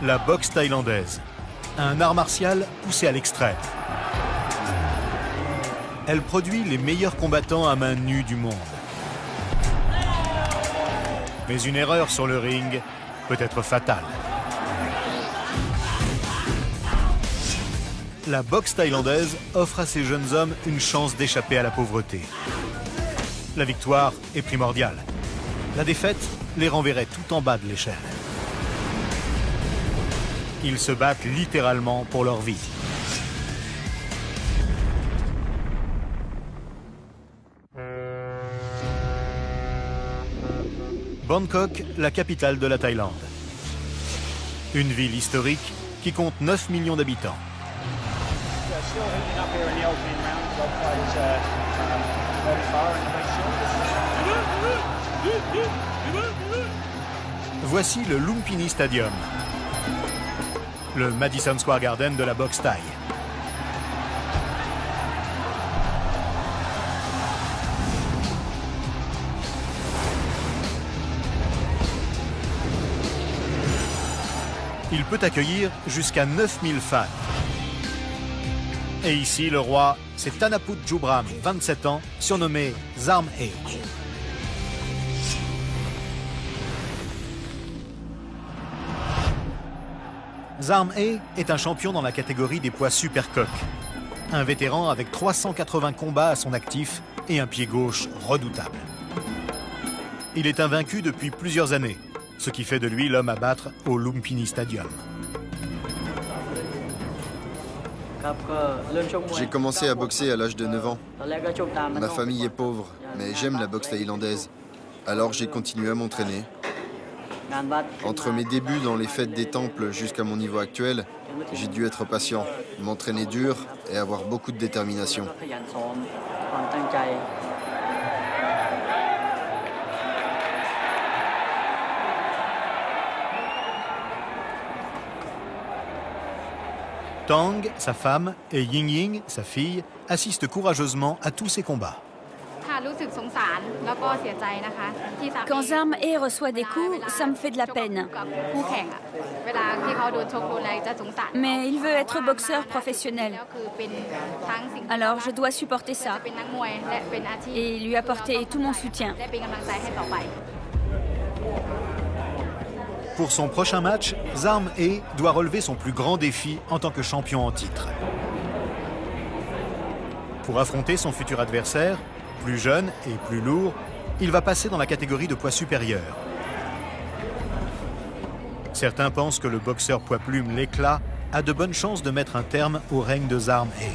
La boxe thaïlandaise, un art martial poussé à l'extrême. Elle produit les meilleurs combattants à main nue du monde. Mais une erreur sur le ring peut être fatale. La boxe thaïlandaise offre à ces jeunes hommes une chance d'échapper à la pauvreté. La victoire est primordiale. La défaite les renverrait tout en bas de l'échelle. Ils se battent littéralement pour leur vie. Bangkok, la capitale de la Thaïlande. Une ville historique qui compte 9 millions d'habitants. Voici le Lumpini Stadium, le Madison Square Garden de la boxe thaï. Il peut accueillir jusqu'à 9000 fans. Et ici, le roi, c'est Tanaput Jubram, 27 ans, surnommé Zarm E. Zarm E est un champion dans la catégorie des poids supercoques. Un vétéran avec 380 combats à son actif et un pied gauche redoutable. Il est invaincu depuis plusieurs années, ce qui fait de lui l'homme à battre au Lumpini Stadium. J'ai commencé à boxer à l'âge de 9 ans. Ma famille est pauvre, mais j'aime la boxe thaïlandaise. Alors j'ai continué à m'entraîner. Entre mes débuts dans les fêtes des temples jusqu'à mon niveau actuel, j'ai dû être patient, m'entraîner dur et avoir beaucoup de détermination. Tang, sa femme, et Ying Ying, sa fille, assistent courageusement à tous ces combats. Quand Zarm E reçoit des coups, ça me fait de la peine. Mais il veut être boxeur professionnel. Alors je dois supporter ça et lui apporter tout mon soutien. Pour son prochain match, Zarm E doit relever son plus grand défi en tant que champion en titre. Pour affronter son futur adversaire, plus jeune et plus lourd, il va passer dans la catégorie de poids supérieur. Certains pensent que le boxeur poids plume l'éclat a de bonnes chances de mettre un terme au règne de Zarm E.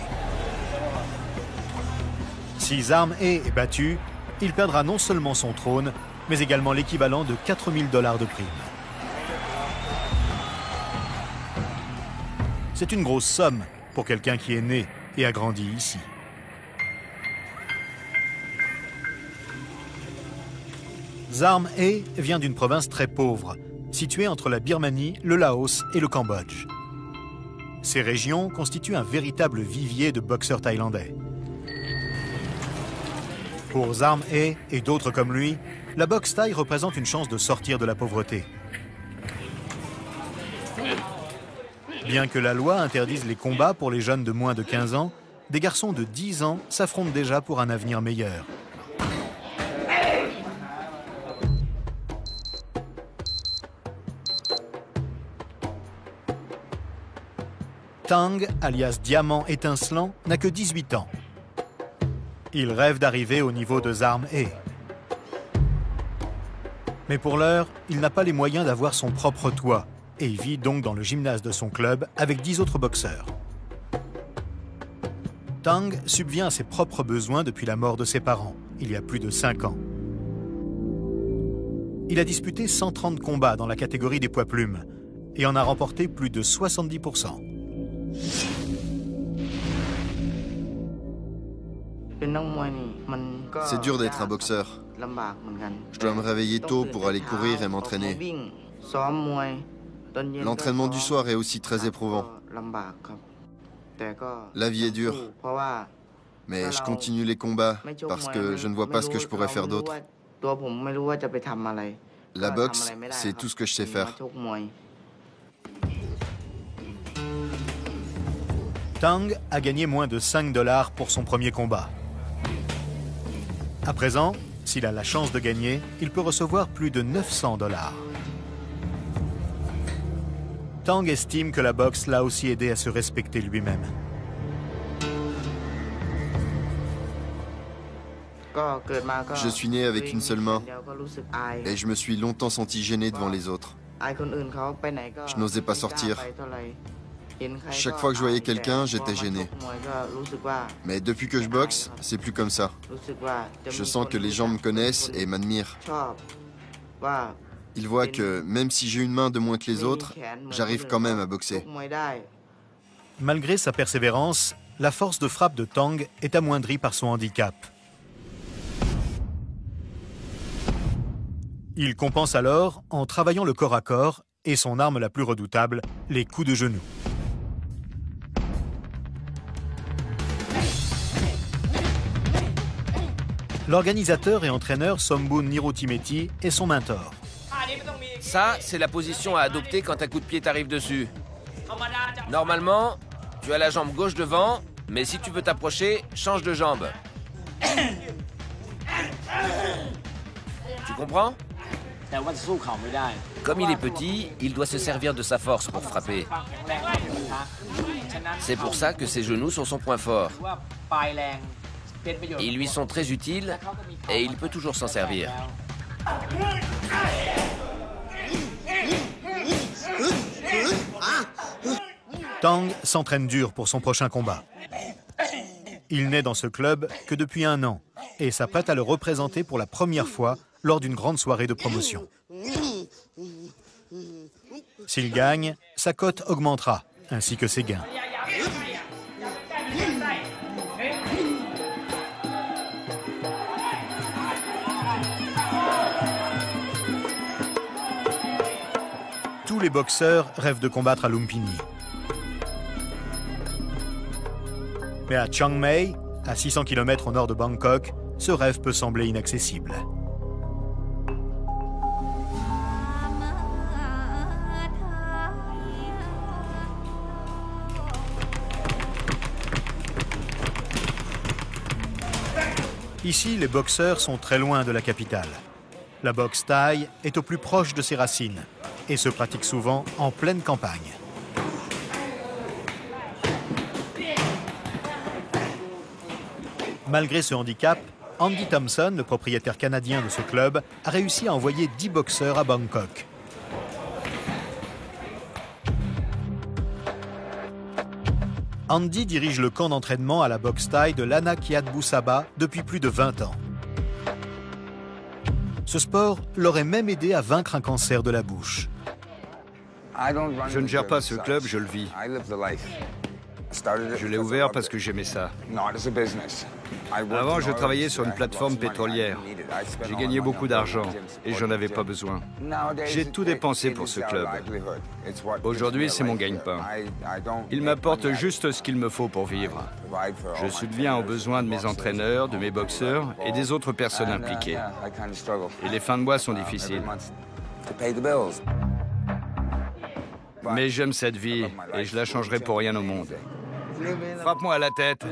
Si Zarm E est battu, il perdra non seulement son trône, mais également l'équivalent de 4 000 $ de prime. C'est une grosse somme pour quelqu'un qui est né et a grandi ici. Zarm E vient d'une province très pauvre, située entre la Birmanie, le Laos et le Cambodge. Ces régions constituent un véritable vivier de boxeurs thaïlandais. Pour Zarm E et d'autres comme lui, la boxe thaï représente une chance de sortir de la pauvreté. Bien que la loi interdise les combats pour les jeunes de moins de 15 ans, des garçons de 10 ans s'affrontent déjà pour un avenir meilleur. Tang, alias Diamant étincelant, n'a que 18 ans. Il rêve d'arriver au niveau de Zarm E. Mais pour l'heure, il n'a pas les moyens d'avoir son propre toit et il vit donc dans le gymnase de son club avec 10 autres boxeurs. Tang subvient à ses propres besoins depuis la mort de ses parents, il y a plus de 5 ans. Il a disputé 130 combats dans la catégorie des poids plumes et en a remporté plus de 70%. C'est dur d'être un boxeur. Je dois me réveiller tôt pour aller courir et m'entraîner. L'entraînement du soir est aussi très éprouvant. La vie est dure. Mais je continue les combats parce que je ne vois pas ce que je pourrais faire d'autre. La boxe, c'est tout ce que je sais faire. Tang a gagné moins de 5 $ pour son premier combat. À présent, s'il a la chance de gagner, il peut recevoir plus de 900 $. Tang estime que la boxe l'a aussi aidé à se respecter lui-même. Je suis né avec une seule main et je me suis longtemps senti gêné devant les autres. Je n'osais pas sortir. Chaque fois que je voyais quelqu'un, j'étais gêné. Mais depuis que je boxe, c'est plus comme ça. Je sens que les gens me connaissent et m'admirent. Ils voient que même si j'ai une main de moins que les autres, j'arrive quand même à boxer. Malgré sa persévérance, la force de frappe de Tang est amoindrie par son handicap. Il compense alors en travaillant le corps à corps et son arme la plus redoutable, les coups de genou. L'organisateur et entraîneur Somboon Nirotimeti est son mentor. Ça, c'est la position à adopter quand un coup de pied t'arrive dessus. Normalement, tu as la jambe gauche devant, mais si tu veux t'approcher, change de jambe. Tu comprends? Comme il est petit, il doit se servir de sa force pour frapper. C'est pour ça que ses genoux sont son point fort. Ils lui sont très utiles et il peut toujours s'en servir. Tang s'entraîne dur pour son prochain combat. Il n'est dans ce club que depuis 1 an et s'apprête à le représenter pour la première fois lors d'une grande soirée de promotion. S'il gagne, sa cote augmentera, ainsi que ses gains. Tous les boxeurs rêvent de combattre à Lumpini. Mais à Chiang Mai, à 600 km au nord de Bangkok, ce rêve peut sembler inaccessible. Ici, les boxeurs sont très loin de la capitale. La boxe thaï est au plus proche de ses racines et se pratique souvent en pleine campagne. Malgré ce handicap, Andy Thompson, le propriétaire canadien de ce club, a réussi à envoyer 10 boxeurs à Bangkok. Andy dirige le camp d'entraînement à la boxe thaï de l'Ana Kiatbu Saba depuis plus de 20 ans. Ce sport l'aurait même aidé à vaincre un cancer de la bouche. Je ne gère pas ce club, je le vis. Je l'ai ouvert parce que j'aimais ça. Avant, je travaillais sur une plateforme pétrolière. J'ai gagné beaucoup d'argent et j'en avais pas besoin. J'ai tout dépensé pour ce club. Aujourd'hui, c'est mon gagne-pain. Il m'apporte juste ce qu'il me faut pour vivre. Je subviens aux besoins de mes entraîneurs, de mes boxeurs et des autres personnes impliquées. Et les fins de mois sont difficiles. Mais j'aime cette vie et je la changerai pour rien au monde. Frappe-moi à la tête.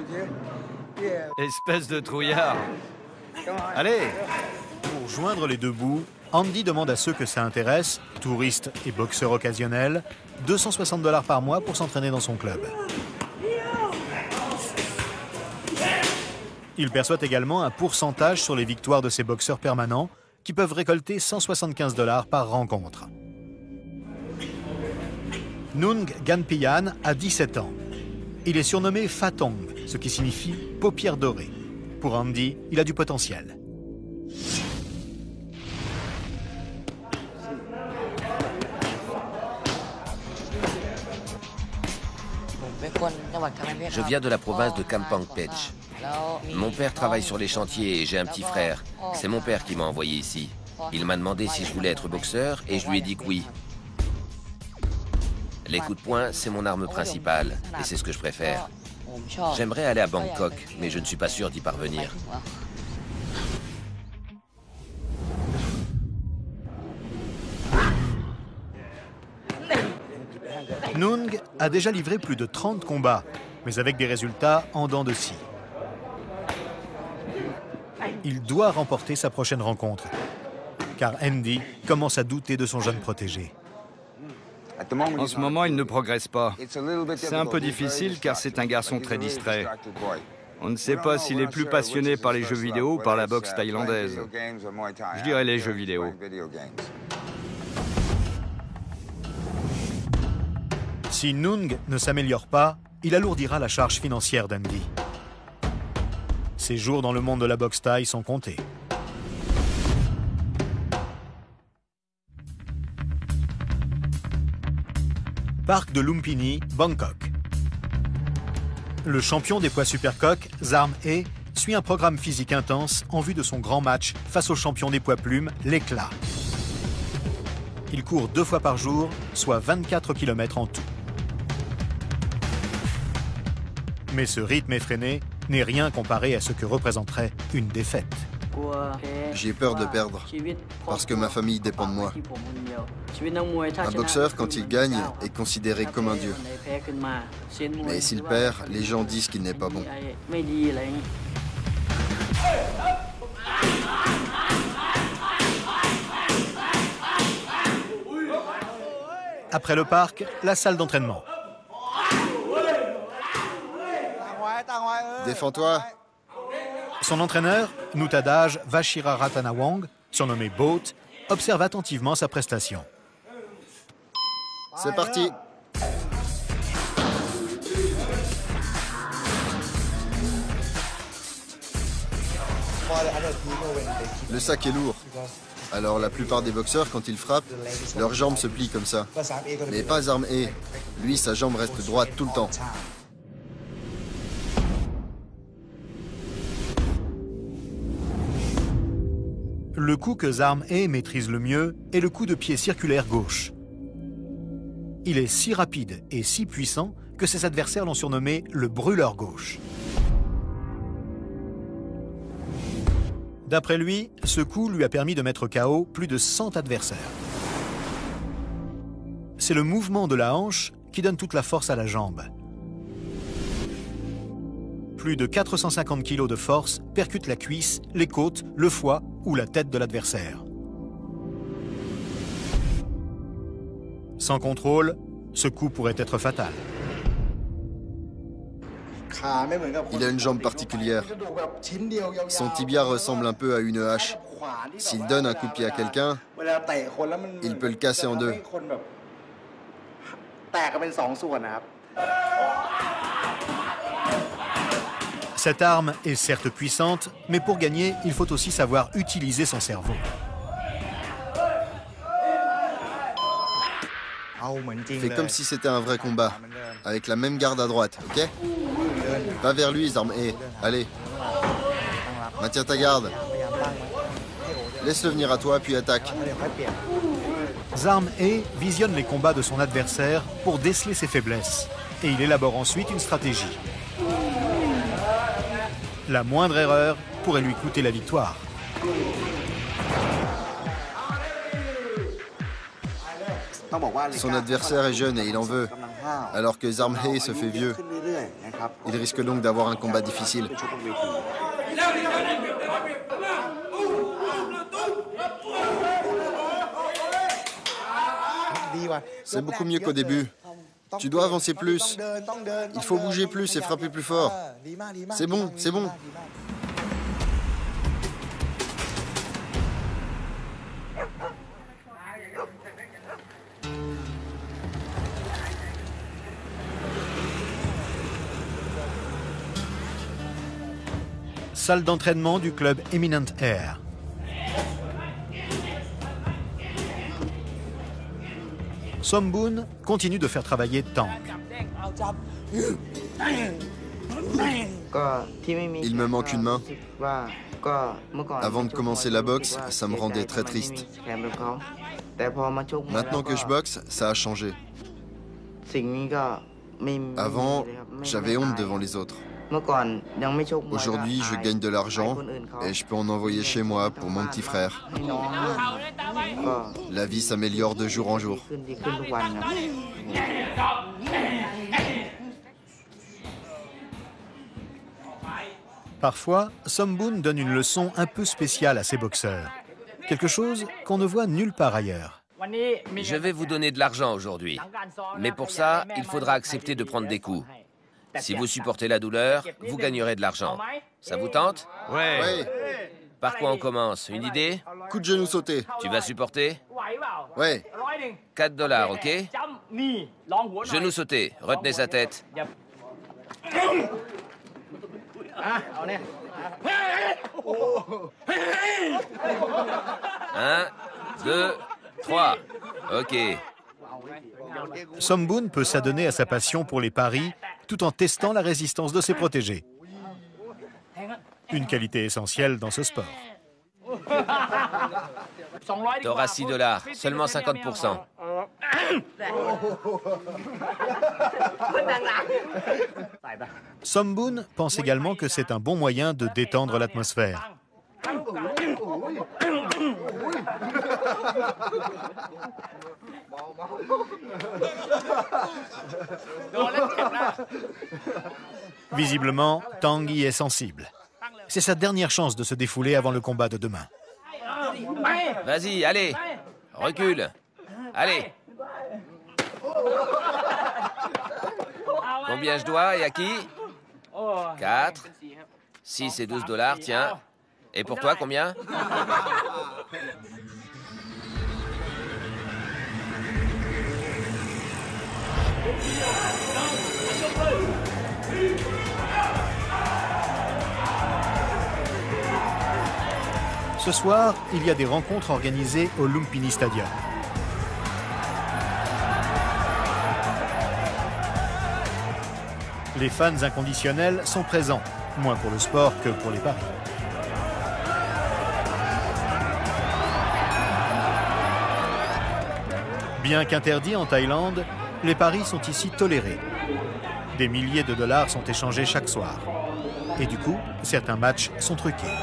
Espèce de trouillard. Allez! Pour joindre les deux bouts, Andy demande à ceux que ça intéresse, touristes et boxeurs occasionnels, 260 $ par mois pour s'entraîner dans son club. Il perçoit également un pourcentage sur les victoires de ses boxeurs permanents qui peuvent récolter 175 $ par rencontre. Nung Ganpian a 17 ans. Il est surnommé Fatong, ce qui signifie paupière dorée. Pour Andy, il a du potentiel. Je viens de la province de Kampong Pech. Mon père travaille sur les chantiers et j'ai un petit frère. C'est mon père qui m'a envoyé ici. Il m'a demandé si je voulais être boxeur et je lui ai dit que oui. Les coups de poing, c'est mon arme principale et c'est ce que je préfère. J'aimerais aller à Bangkok, mais je ne suis pas sûr d'y parvenir. Nung a déjà livré plus de 30 combats mais avec des résultats en dents de scie. Il doit remporter sa prochaine rencontre, car Andy commence à douter de son jeune protégé. En ce moment, il ne progresse pas. C'est un peu difficile car c'est un garçon très distrait. On ne sait pas s'il est plus passionné par les jeux vidéo ou par la boxe thaïlandaise. Je dirais les jeux vidéo. Si Nung ne s'améliore pas, il alourdira la charge financière d'Andy. Ses jours dans le monde de la boxe thaï sont comptés. Parc de Lumpini, Bangkok. Le champion des poids supercoq, Zarm E, suit un programme physique intense en vue de son grand match face au champion des poids plumes, l'Éclat. Il court 2 fois par jour, soit 24 km en tout. Mais ce rythme effréné n'est rien comparé à ce que représenterait une défaite. J'ai peur de perdre, parce que ma famille dépend de moi. Un boxeur, quand il gagne, est considéré comme un dieu. Mais s'il perd, les gens disent qu'il n'est pas bon. Après le parc, la salle d'entraînement. Défends-toi. Son entraîneur, Nuttadaj Vashiraratnawong, surnommé Boat, observe attentivement sa prestation. C'est parti. Le sac est lourd. Alors la plupart des boxeurs, quand ils frappent, leurs jambes se plient comme ça. Mais pas Zarm E. Lui, sa jambe reste droite tout le temps. Le coup que Zarm E maîtrise le mieux est le coup de pied circulaire gauche. Il est si rapide et si puissant que ses adversaires l'ont surnommé le brûleur gauche. D'après lui, ce coup lui a permis de mettre KO plus de 100 adversaires. C'est le mouvement de la hanche qui donne toute la force à la jambe. Plus de 450 kg de force percutent la cuisse, les côtes, le foie ou la tête de l'adversaire. Sans contrôle, ce coup pourrait être fatal. Il a une jambe particulière. Son tibia ressemble un peu à une hache. S'il donne un coup de pied à quelqu'un, il peut le casser en deux. Cette arme est certes puissante, mais pour gagner, il faut aussi savoir utiliser son cerveau. Fais comme si c'était un vrai combat, avec la même garde à droite, ok? Va vers lui, Zarm E. Allez. Maintiens ta garde. Laisse-le venir à toi, puis attaque. Zarm E visionne les combats de son adversaire pour déceler ses faiblesses. Et il élabore ensuite une stratégie. La moindre erreur pourrait lui coûter la victoire. Son adversaire est jeune et il en veut, alors que Zarm E se fait vieux. Il risque donc d'avoir un combat difficile. C'est beaucoup mieux qu'au début. Tu dois avancer plus. Il faut bouger plus et frapper plus fort. C'est bon, c'est bon. Salle d'entraînement du club Eminent Air. Somboon continue de faire travailler Tang. Il me manque une main. Avant de commencer la boxe, ça me rendait très triste. Maintenant que je boxe, ça a changé. Avant, j'avais honte devant les autres. Aujourd'hui, je gagne de l'argent et je peux en envoyer chez moi pour mon petit frère. La vie s'améliore de jour en jour. Parfois, Somboon donne une leçon un peu spéciale à ses boxeurs. Quelque chose qu'on ne voit nulle part ailleurs. Je vais vous donner de l'argent aujourd'hui. Mais pour ça, il faudra accepter de prendre des coups. Si vous supportez la douleur, vous gagnerez de l'argent. Ça vous tente? Ouais. Par quoi on commence? Une idée? Coup de genou sauté. Tu vas supporter? Ouais. $4, ok? Genou sauté, retenez sa tête. 1, 2, 3. Ok. Somboon peut s'adonner à sa passion pour les paris tout en testant la résistance de ses protégés. Une qualité essentielle dans ce sport. T'auras $6, seulement 50%. Somboon pense également que c'est un bon moyen de détendre l'atmosphère. Visiblement, Tang y est sensible. C'est sa dernière chance de se défouler avant le combat de demain. Vas-y, allez. Recule. Allez. Combien je dois et à qui? 4. 6 et $12, tiens. Et pour toi, combien? Ce soir, il y a des rencontres organisées au Lumpini Stadium. Les fans inconditionnels sont présents, moins pour le sport que pour les paris. Bien qu'interdits en Thaïlande, les paris sont ici tolérés. Des milliers de dollars sont échangés chaque soir. Et du coup, certains matchs sont truqués.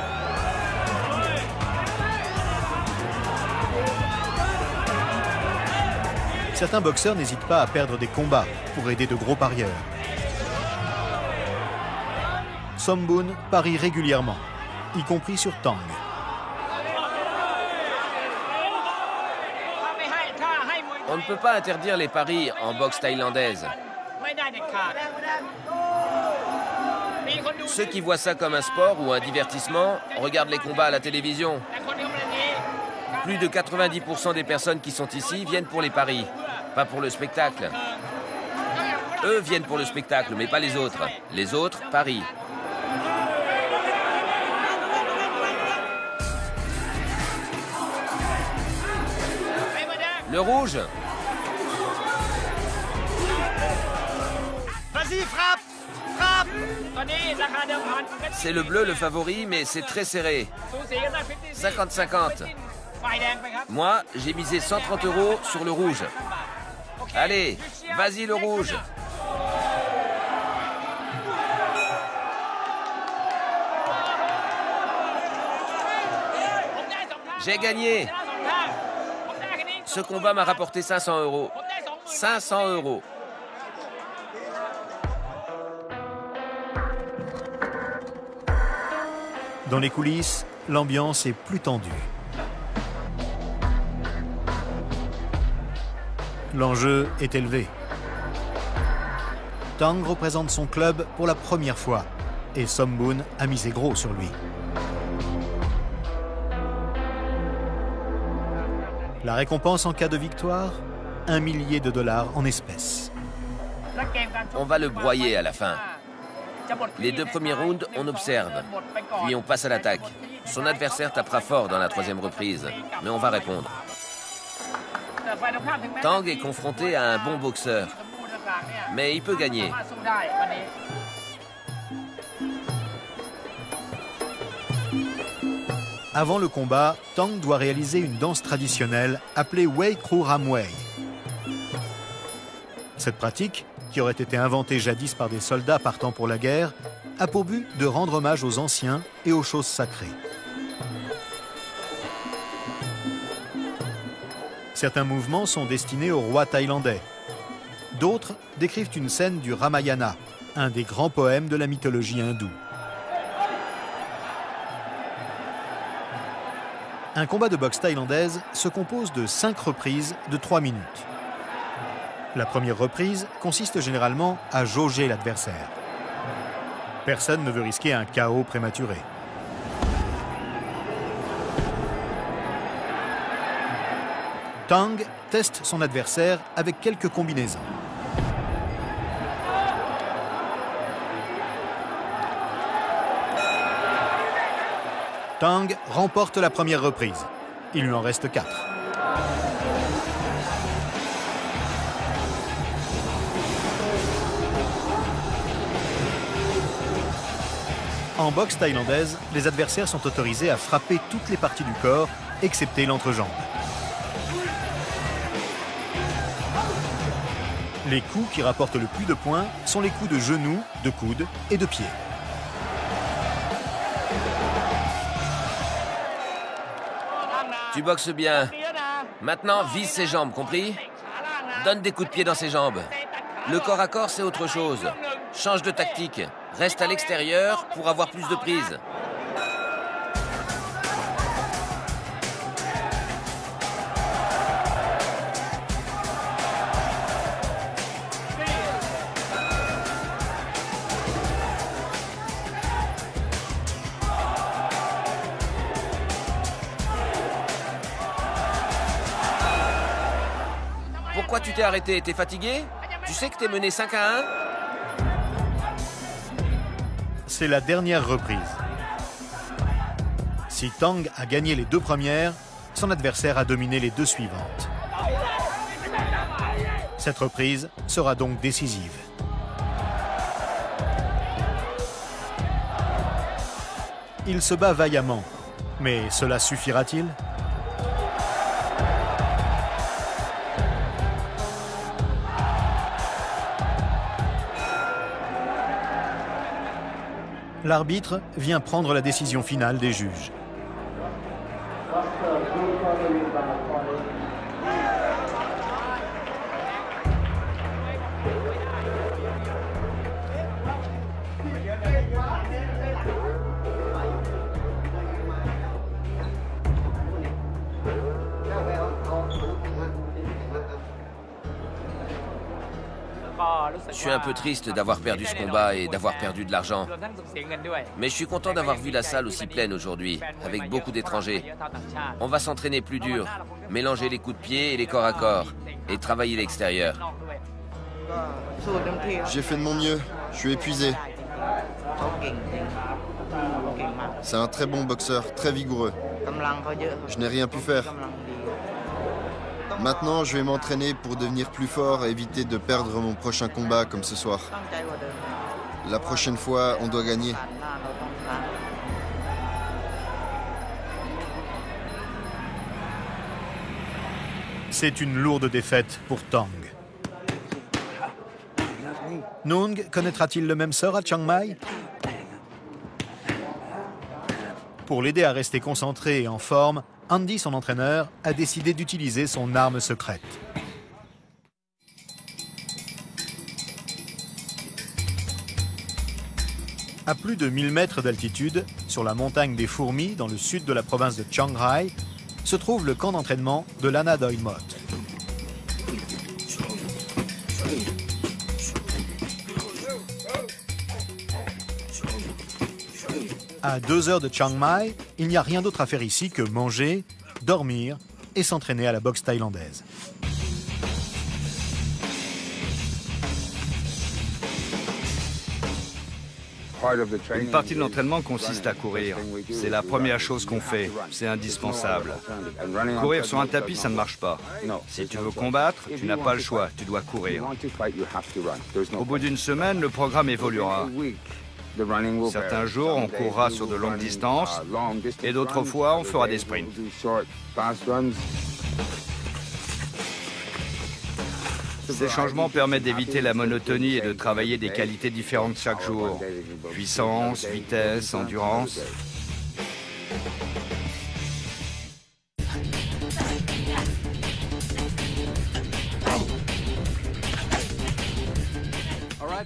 Certains boxeurs n'hésitent pas à perdre des combats pour aider de gros parieurs. Somboon parie régulièrement, y compris sur Tang. On ne peut pas interdire les paris en boxe thaïlandaise. Ceux qui voient ça comme un sport ou un divertissement regardent les combats à la télévision. Plus de 90% des personnes qui sont ici viennent pour les paris, pas pour le spectacle. Eux viennent pour le spectacle, mais pas les autres. Les autres parient. Le rouge. Vas-y, frappe! Frappe! C'est le bleu le favori, mais c'est très serré. 50-50. Moi, j'ai misé 130 € sur le rouge. Allez, vas-y le rouge. J'ai gagné. Ce combat m'a rapporté 500 €. 500 €. Dans les coulisses, l'ambiance est plus tendue. L'enjeu est élevé. Tang représente son club pour la première fois et Somboon a misé gros sur lui. La récompense en cas de victoire, $1 millier en espèces. On va le broyer à la fin. Les 2 premiers rounds, on observe, puis on passe à l'attaque. Son adversaire tapera fort dans la 3e reprise, mais on va répondre. Tang est confronté à un bon boxeur, mais il peut gagner. Avant le combat, Tang doit réaliser une danse traditionnelle appelée Wei Kru Ram Wei. Cette pratique, qui aurait été inventée jadis par des soldats partant pour la guerre, a pour but de rendre hommage aux anciens et aux choses sacrées. Certains mouvements sont destinés au roi thaïlandais. D'autres décrivent une scène du Ramayana, un des grands poèmes de la mythologie hindoue. Un combat de boxe thaïlandaise se compose de 5 reprises de 3 minutes. La première reprise consiste généralement à jauger l'adversaire. Personne ne veut risquer un KO prématuré. Tang teste son adversaire avec quelques combinaisons. Tang remporte la première reprise. Il lui en reste 4. En boxe thaïlandaise, les adversaires sont autorisés à frapper toutes les parties du corps, excepté l'entrejambe. Les coups qui rapportent le plus de points sont les coups de genoux, de coude et de pied. Tu boxes bien. Maintenant, vise ses jambes, compris? Donne des coups de pied dans ses jambes. Le corps à corps, c'est autre chose. Change de tactique. Reste à l'extérieur pour avoir plus de prise. Pourquoi tu t'es arrêté? T'es fatigué? Tu sais que t'es mené 5-1? C'est la dernière reprise. Si Tang a gagné les 2 premières, son adversaire a dominé les 2 suivantes. Cette reprise sera donc décisive. Il se bat vaillamment, mais cela suffira-t-il? L'arbitre vient prendre la décision finale des juges. Je suis un peu triste d'avoir perdu ce combat et d'avoir perdu de l'argent. Mais je suis content d'avoir vu la salle aussi pleine aujourd'hui, avec beaucoup d'étrangers. On va s'entraîner plus dur, mélanger les coups de pied et les corps à corps, et travailler l'extérieur. J'ai fait de mon mieux, je suis épuisé. C'est un très bon boxeur, très vigoureux. Je n'ai rien pu faire. Maintenant, je vais m'entraîner pour devenir plus fort et éviter de perdre mon prochain combat comme ce soir. La prochaine fois, on doit gagner. C'est une lourde défaite pour Tang. Nung connaîtra-t-il le même sort à Chiang Mai? Pour l'aider à rester concentré et en forme, Andy, son entraîneur, a décidé d'utiliser son arme secrète. À plus de 1000 mètres d'altitude, sur la montagne des Fourmis, dans le sud de la province de Chiang Rai, se trouve le camp d'entraînement de Lana Doi Mot. À 2 heures de Chiang Mai, il n'y a rien d'autre à faire ici que manger, dormir et s'entraîner à la boxe thaïlandaise. Une partie de l'entraînement consiste à courir. C'est la première chose qu'on fait, c'est indispensable. Courir sur un tapis, ça ne marche pas. Si tu veux combattre, tu n'as pas le choix, tu dois courir. Au bout d'une semaine, le programme évoluera. Certains jours, on courra sur de longues distances et d'autres fois, on fera des sprints. Ces changements permettent d'éviter la monotonie et de travailler des qualités différentes chaque jour. Puissance, vitesse, endurance.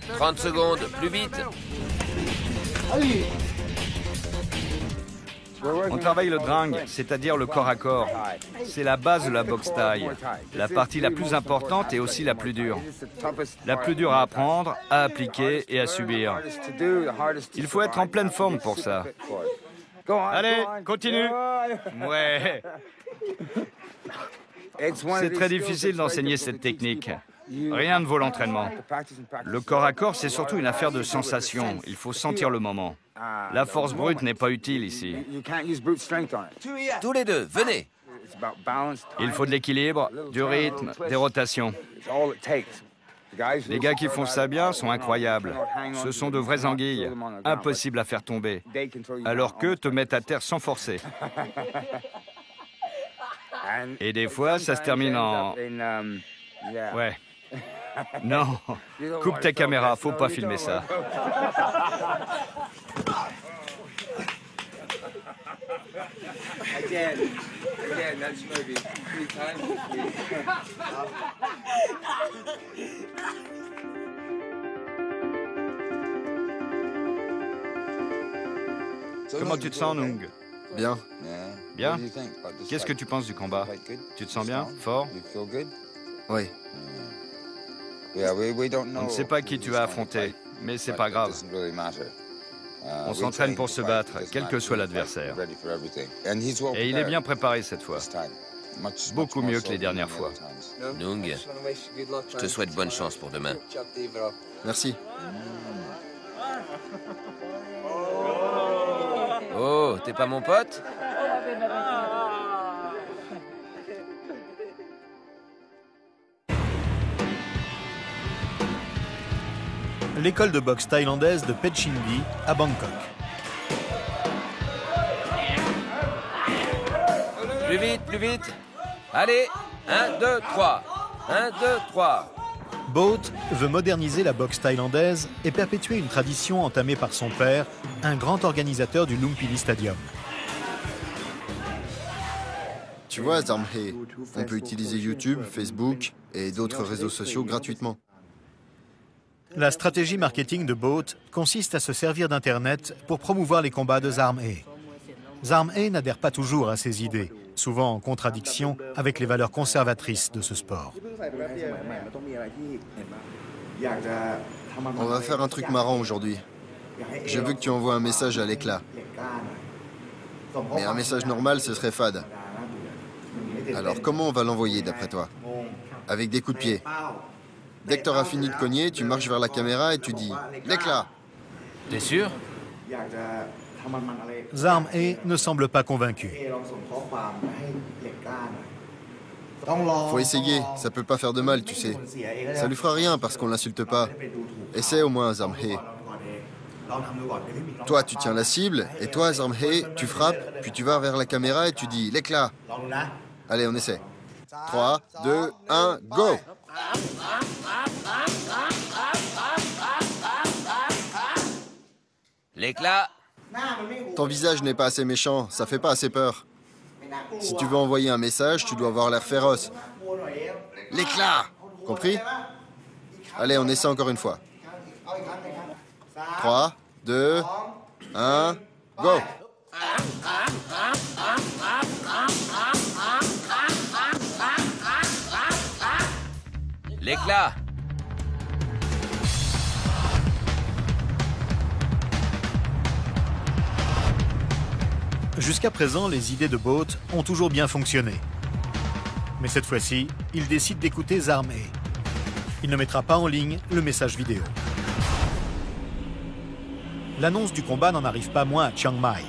« 30 secondes, plus vite. On travaille le dring, c'est-à-dire le corps à corps. C'est la base de la boxe thaï. La partie la plus importante et aussi la plus dure. La plus dure à apprendre, à appliquer et à subir. Il faut être en pleine forme pour ça. Allez, continue. Ouais. C'est très difficile d'enseigner cette technique. Rien ne vaut l'entraînement. Le corps à corps, c'est surtout une affaire de sensation. Il faut sentir le moment. La force brute n'est pas utile ici. Tous les deux, venez. Il faut de l'équilibre, du rythme, des rotations. Les gars qui font ça bien sont incroyables. Ce sont de vraies anguilles, impossibles à faire tomber, alors qu'eux te mettent à terre sans forcer. Et des fois, ça se termine en... Ouais. Non, coupe ta caméra, faut pas filmer ça. Comment tu te sens, Nung? Bien. Bien? Qu'est-ce que tu penses du combat? Tu te sens bien? Fort? Oui. On ne sait pas qui tu vas affronter, mais c'est pas grave. On s'entraîne pour se battre, quel que soit l'adversaire. Et il est bien préparé cette fois. Beaucoup mieux que les dernières fois. Nung, je te souhaite bonne chance pour demain. Merci. Oh, t'es pas mon pote? L'école de boxe thaïlandaise de Petchindy à Bangkok. Plus vite, plus vite. Allez, 1, 2, 3. 1, 2, 3. Boat veut moderniser la boxe thaïlandaise et perpétuer une tradition entamée par son père, un grand organisateur du Lumpini Stadium. Tu vois, Zarmhe, on peut utiliser YouTube, Facebook et d'autres réseaux sociaux gratuitement. La stratégie marketing de Boat consiste à se servir d'Internet pour promouvoir les combats de Zarmhe. Zarmhe n'adhère pas toujours à ses idées, souvent en contradiction avec les valeurs conservatrices de ce sport. On va faire un truc marrant aujourd'hui. Je veux que tu envoies un message à l'éclat. Mais un message normal, ce serait fade. Alors comment on va l'envoyer d'après toi? Avec des coups de pied. Dès que tu auras fini de cogner, tu marches vers la caméra et tu dis « l'éclat ». T'es sûr? Zarmhe ne semble pas convaincu. Faut essayer, ça peut pas faire de mal, tu sais. Ça lui fera rien parce qu'on l'insulte pas. Essaie au moins, Zarmhe. Toi, tu tiens la cible, et toi, Zarmhe, tu frappes, puis tu vas vers la caméra et tu dis « l'éclat ». Allez, on essaie. 3, 2, 1, go! L'éclat. Ton visage n'est pas assez méchant, ça fait pas assez peur. Si tu veux envoyer un message, tu dois avoir l'air féroce. L'éclat! Compris? Allez, on essaie encore une fois. 3, 2, 1, go! L'éclat. Jusqu'à présent, les idées de Boat ont toujours bien fonctionné. Mais cette fois-ci, il décide d'écouter Zarmhe. Il ne mettra pas en ligne le message vidéo. L'annonce du combat n'en arrive pas moins à Chiang Mai.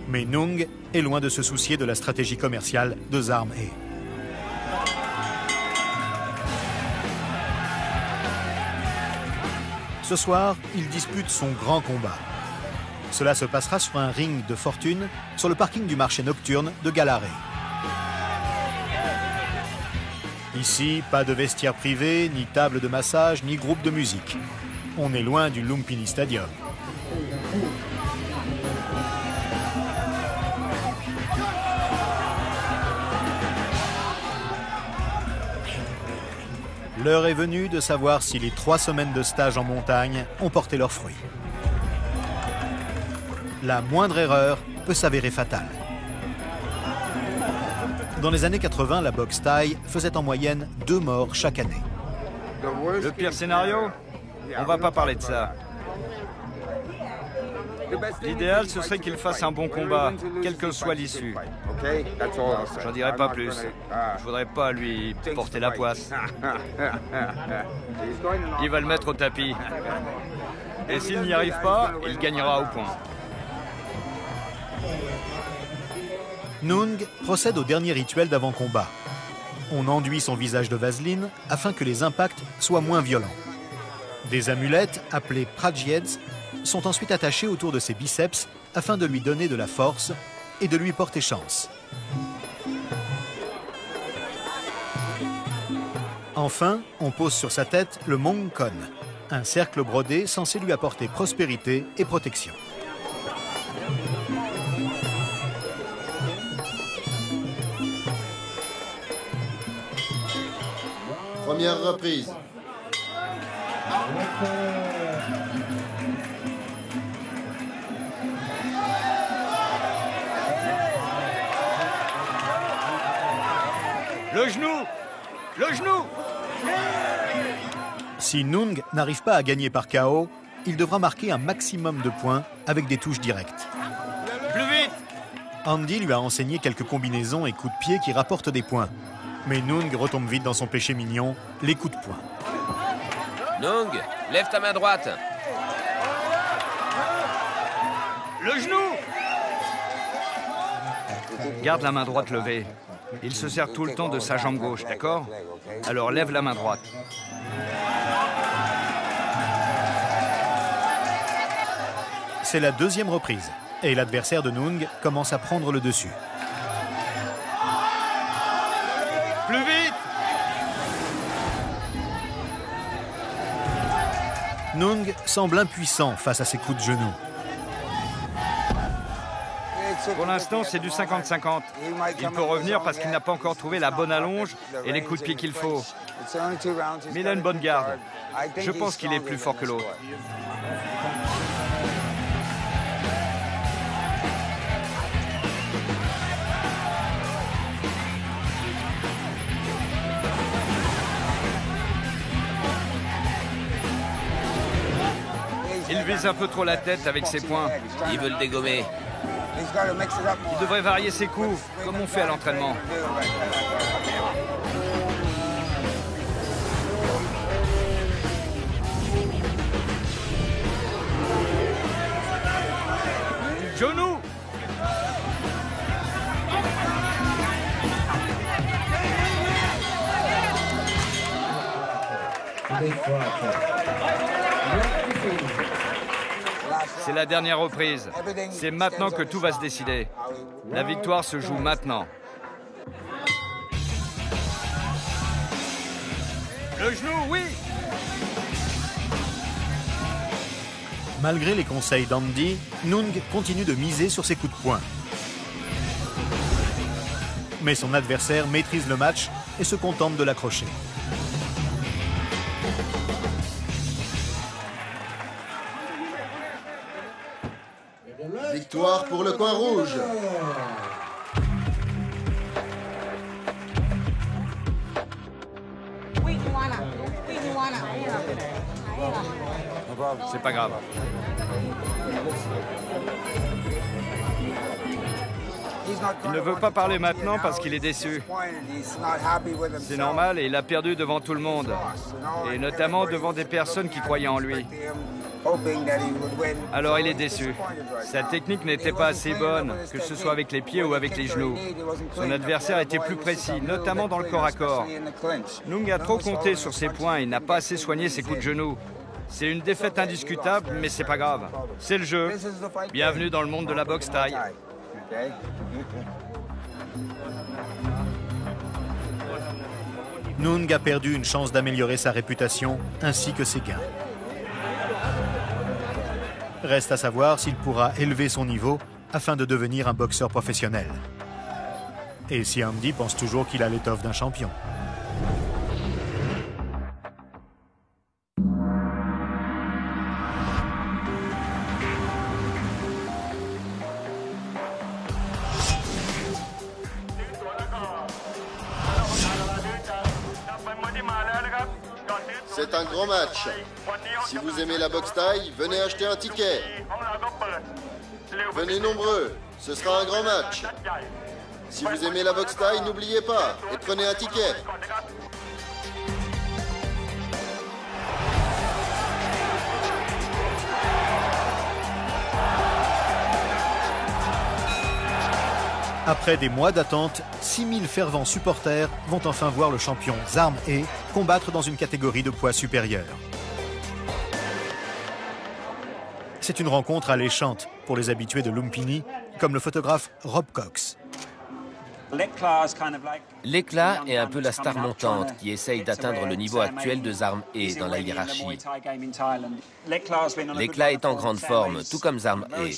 Mais Nung est loin de se soucier de la stratégie commerciale de Zarmhe. Ce soir, il dispute son grand combat. Cela se passera sur un ring de fortune sur le parking du marché nocturne de Galare. Ici, pas de vestiaire privé, ni table de massage, ni groupe de musique. On est loin du Lumpini Stadium. L'heure est venue de savoir si les 3 semaines de stage en montagne ont porté leurs fruits. La moindre erreur peut s'avérer fatale. Dans les années 80, la boxe thaï faisait en moyenne 2 morts chaque année. Le pire scénario? On va pas parler de ça. L'idéal, ce serait qu'il fasse un bon combat, quelle que soit l'issue. J'en dirai pas plus. Je voudrais pas lui porter la poisse. Il va le mettre au tapis. Et s'il n'y arrive pas, il gagnera au point. Nung procède au dernier rituel d'avant-combat. On enduit son visage de vaseline afin que les impacts soient moins violents. Des amulettes, appelées prajeds, sont ensuite attachées autour de ses biceps afin de lui donner de la force et de lui porter chance. Enfin, on pose sur sa tête le Mongkon, un cercle brodé censé lui apporter prospérité et protection. Première reprise. Le genou! Le genou! Si Nung n'arrive pas à gagner par KO, il devra marquer un maximum de points avec des touches directes. Plus vite! Andy lui a enseigné quelques combinaisons et coups de pied qui rapportent des points. Mais Nung retombe vite dans son péché mignon, les coups de poing. Nung, lève ta main droite. Le genou! Garde la main droite levée. Il se sert tout le temps de sa jambe gauche, d'accord? Alors lève la main droite. C'est la deuxième reprise, et l'adversaire de Nung commence à prendre le dessus. Plus vite! Nung semble impuissant face à ses coups de genou. Pour l'instant, c'est du 50-50. Il peut revenir parce qu'il n'a pas encore trouvé la bonne allonge et les coups de pied qu'il faut. Mais il a une bonne garde. Je pense qu'il est plus fort que l'autre. Il vise un peu trop la tête avec ses poings. Il veut le dégommer. Il devrait varier ses coups, comme on fait à l'entraînement. Genou! C'est la dernière reprise. C'est maintenant que tout va se décider. La victoire se joue maintenant. Le genou, oui! Malgré les conseils d'Andy, Nung continue de miser sur ses coups de poing. Mais son adversaire maîtrise le match et se contente de l'accrocher. Victoire pour le coin rouge. C'est pas grave. Il ne veut pas parler maintenant parce qu'il est déçu. C'est normal et il a perdu devant tout le monde. Et notamment devant des personnes qui croyaient en lui. Alors il est déçu. Sa technique n'était pas assez bonne, que ce soit avec les pieds ou avec les genoux. Son adversaire était plus précis, notamment dans le corps à corps. Nung a trop compté sur ses points et n'a pas assez soigné ses coups de genoux. C'est une défaite indiscutable, mais c'est pas grave. C'est le jeu. Bienvenue dans le monde de la boxe thaï. Nung a perdu une chance d'améliorer sa réputation ainsi que ses gains. Reste à savoir s'il pourra élever son niveau afin de devenir un boxeur professionnel. Et si Andy pense toujours qu'il a l'étoffe d'un champion. C'est un grand match. Si vous aimez la boxe thaï, venez acheter un ticket. Venez nombreux, ce sera un grand match. Si vous aimez la boxe thaï, n'oubliez pas et prenez un ticket. Après des mois d'attente, 6000 fervents supporters vont enfin voir le champion Zarm Ae combattre dans une catégorie de poids supérieur. C'est une rencontre alléchante pour les habitués de Lumpini, comme le photographe Rob Cox. L'éclat est un peu la star montante qui essaye d'atteindre le niveau actuel de Zarm Ae dans la hiérarchie. L'éclat est en grande forme, tout comme Zarm Ae.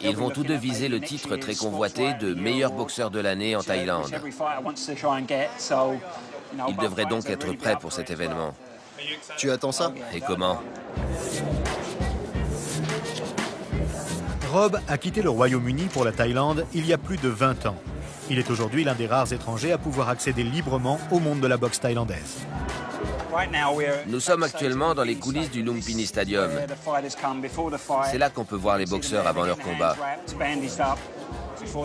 Ils vont tous deux viser le titre très convoité de meilleur boxeur de l'année en Thaïlande. Ils devraient donc être prêts pour cet événement. Tu attends ça? Et comment? Rob a quitté le Royaume-Uni pour la Thaïlande il y a plus de 20 ans. Il est aujourd'hui l'un des rares étrangers à pouvoir accéder librement au monde de la boxe thaïlandaise. Nous sommes actuellement dans les coulisses du Lumpini Stadium. C'est là qu'on peut voir les boxeurs avant leur combat.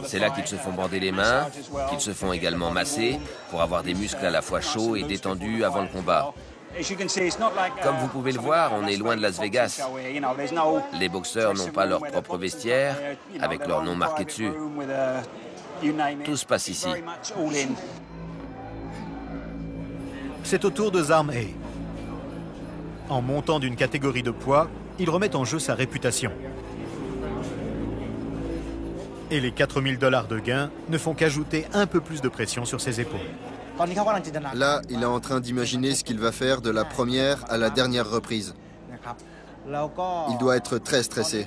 C'est là qu'ils se font bander les mains, qu'ils se font également masser pour avoir des muscles à la fois chauds et détendus avant le combat. Comme vous pouvez le voir, on est loin de Las Vegas. Les boxeurs n'ont pas leur propre vestiaire, avec leur nom marqué dessus. Tout se passe ici. C'est au tour de Zarm Ae. En montant d'une catégorie de poids, il remet en jeu sa réputation. Et les 4000 $ de gain ne font qu'ajouter un peu plus de pression sur ses épaules. Là, il est en train d'imaginer ce qu'il va faire de la première à la dernière reprise. Il doit être très stressé.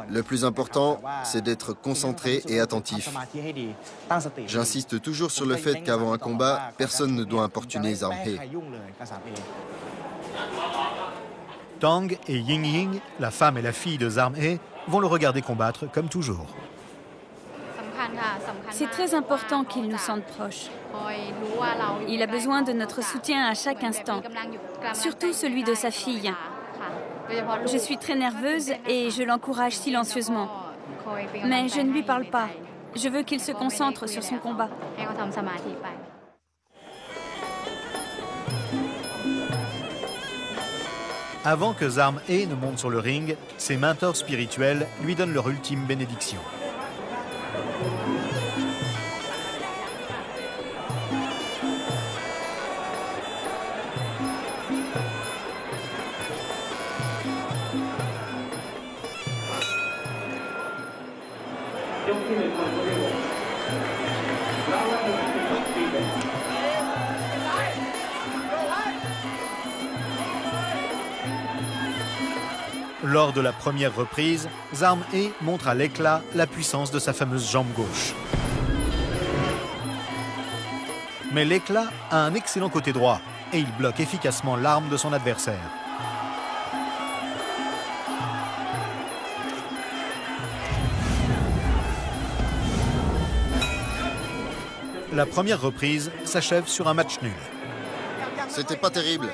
Le plus important, c'est d'être concentré et attentif. J'insiste toujours sur le fait qu'avant un combat, personne ne doit importuner Zarm Ae. Tang et Ying Ying, la femme et la fille de Zarm Ae, vont le regarder combattre comme toujours. C'est très important qu'il nous sente proches. Il a besoin de notre soutien à chaque instant, surtout celui de sa fille. Je suis très nerveuse et je l'encourage silencieusement. Mais je ne lui parle pas. Je veux qu'il se concentre sur son combat. Avant que Zarm Ae ne monte sur le ring, ses mentors spirituels lui donnent leur ultime bénédiction. Lors de la première reprise, Zarm Ae montre à l'éclat la puissance de sa fameuse jambe gauche. Mais l'éclat a un excellent côté droit et il bloque efficacement l'arme de son adversaire. La première reprise s'achève sur un match nul. C'était pas terrible,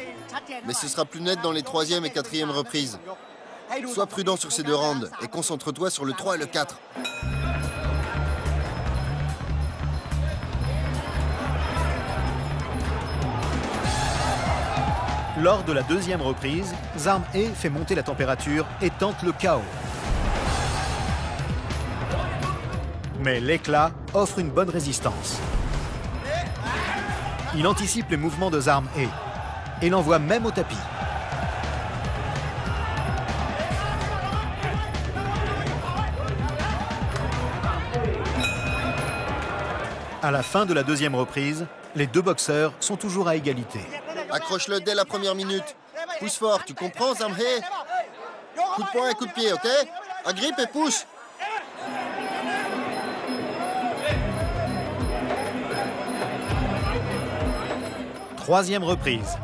mais ce sera plus net dans les 3e et 4e reprises. Sois prudent sur ces 2 rounds et concentre-toi sur le 3 et le 4. Lors de la 2e reprise, Zarm Ae fait monter la température et tente le KO. Mais l'éclat offre une bonne résistance. Il anticipe les mouvements de Zarm Ae et l'envoie même au tapis. À la fin de la 2e reprise, les 2 boxeurs sont toujours à égalité. Accroche-le dès la première minute. Pousse fort, tu comprends, Zarm Ae? Coup de poing et coup de pied, ok? Agrippe et pousse. Troisième reprise.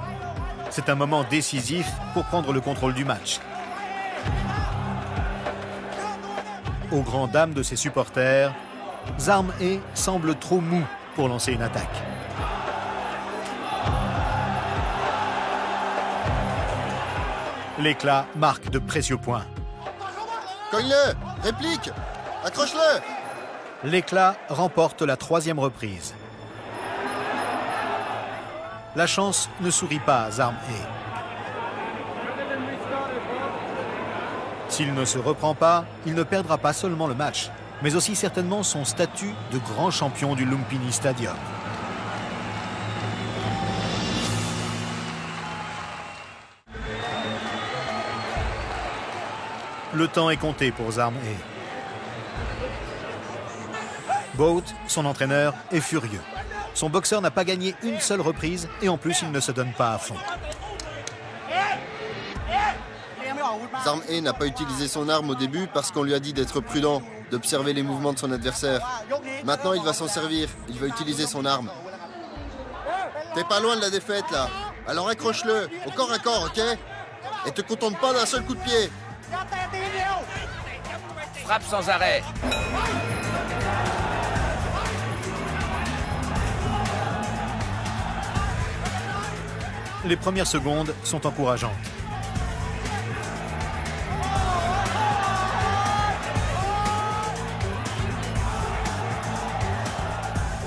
C'est un moment décisif pour prendre le contrôle du match. Aux grandes dames de ses supporters, Zarm Ae semble trop mou pour lancer une attaque. L'éclat marque de précieux points. Cogne-le! Réplique! Accroche-le! L'éclat remporte la 3e reprise. La chance ne sourit pas à Zarm He. S'il ne se reprend pas, il ne perdra pas seulement le match, mais aussi certainement son statut de grand champion du Lumpini Stadium. Le temps est compté pour Zarm He. Boat, son entraîneur, est furieux. Son boxeur n'a pas gagné une seule reprise et en plus il ne se donne pas à fond. Zarm He n'a pas utilisé son arme au début parce qu'on lui a dit d'être prudent, d'observer les mouvements de son adversaire. Maintenant il va s'en servir, il va utiliser son arme. T'es pas loin de la défaite là, alors accroche-le, au corps à corps, ok? Et te contente pas d'un seul coup de pied. Frappe sans arrêt. Les premières secondes sont encourageantes.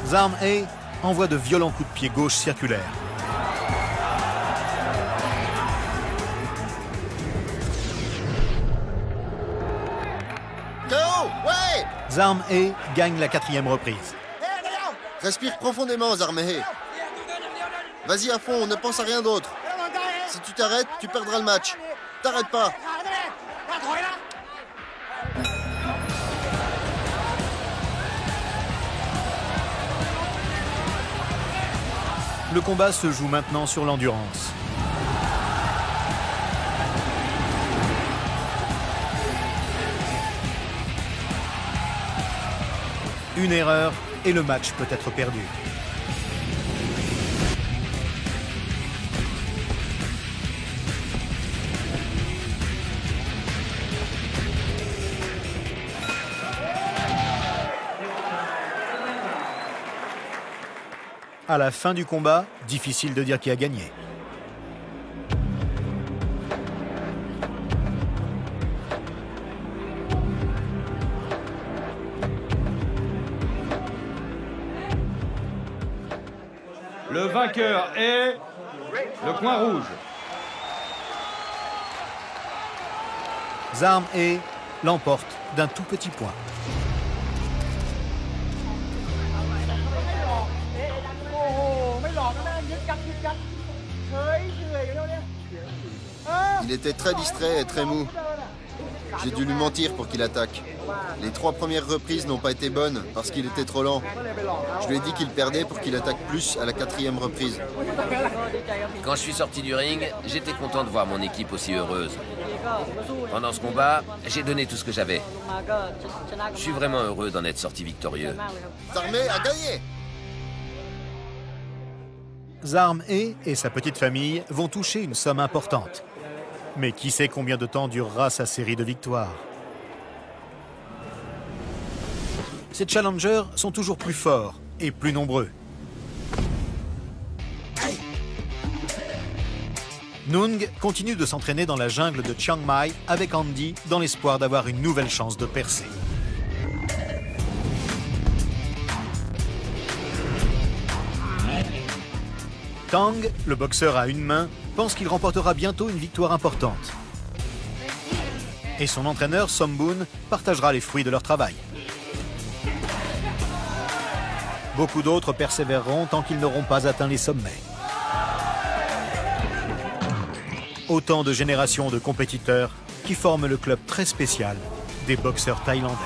Zarm He envoie de violents coups de pied gauche circulaires. KO! Ouais! Zarm He gagne la 4e reprise. Respire profondément, Zarm He. Vas-y à fond, ne pense à rien d'autre. Si tu t'arrêtes, tu perdras le match. T'arrêtes pas. Le combat se joue maintenant sur l'endurance. Une erreur et le match peut être perdu. À la fin du combat, difficile de dire qui a gagné. Le vainqueur est le coin rouge. Zarm He l'emporte d'un tout petit point. Il était très distrait et très mou. J'ai dû lui mentir pour qu'il attaque. Les 3 premières reprises n'ont pas été bonnes parce qu'il était trop lent. Je lui ai dit qu'il perdait pour qu'il attaque plus à la 4e reprise. Quand je suis sorti du ring, j'étais content de voir mon équipe aussi heureuse. Pendant ce combat, j'ai donné tout ce que j'avais. Je suis vraiment heureux d'en être sorti victorieux. Zarm He a gagné! Zarm He et sa petite famille vont toucher une somme importante. Mais qui sait combien de temps durera sa série de victoires? Ces challengers sont toujours plus forts et plus nombreux. Nung continue de s'entraîner dans la jungle de Chiang Mai avec Andy dans l'espoir d'avoir une nouvelle chance de percer. Tang, le boxeur à une main, pense qu'il remportera bientôt une victoire importante. Et son entraîneur, Sombun, partagera les fruits de leur travail. Beaucoup d'autres persévéreront tant qu'ils n'auront pas atteint les sommets. Autant de générations de compétiteurs qui forment le club très spécial des boxeurs thaïlandais.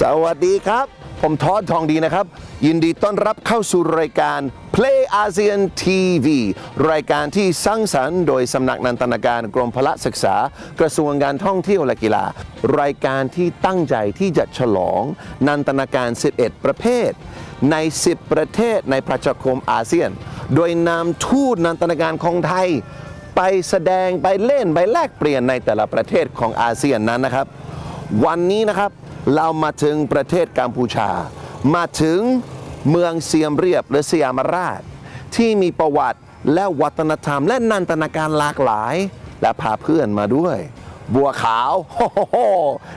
สวัสดีครับผมทอดทองดีนะครับยินดีต้อนรับเข้าสู่รายการพ Play ASEAN TV รายการที่สร้างสรรค์โดยสำนักนันทนาการกรมพละศึกษากระทรวงการท่องเที่ยวและกีฬารายการที่ตั้งใจที่จะฉลองนันทนาการ11ประเภทใน10ประเทศในประชาคมอาเซียนโดยนำทูตนันทนาการของไทยไปแสดงไปเล่นไปแลกเปลี่ยนในแต่ละประเทศของอาเซียนนั้นนะครับวันนี้นะครับเรามาถึงประเทศกัมพูชามาถึงเมืองเซียมเรียบหรือสยามราชที่มีประวัติและวัฒนธรรมและนันทนาการหลากหลายและพาเพื่อนมาด้วยบัวขาว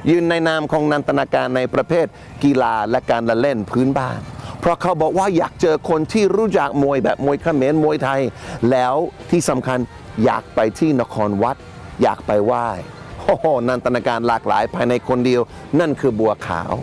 ยืนในนามของนันทนาการในประเภทกีฬาและการละเล่นพื้นบ้านเพราะเขาบอกว่าอยากเจอคนที่รู้จักมวยแบบมวยเขมรมวยไทยแล้วที่สำคัญอยากไปที่นครวัดอยากไปไหว้นันทนาการหลากหลายภายในคนเดียวนั่นคือบัวขาว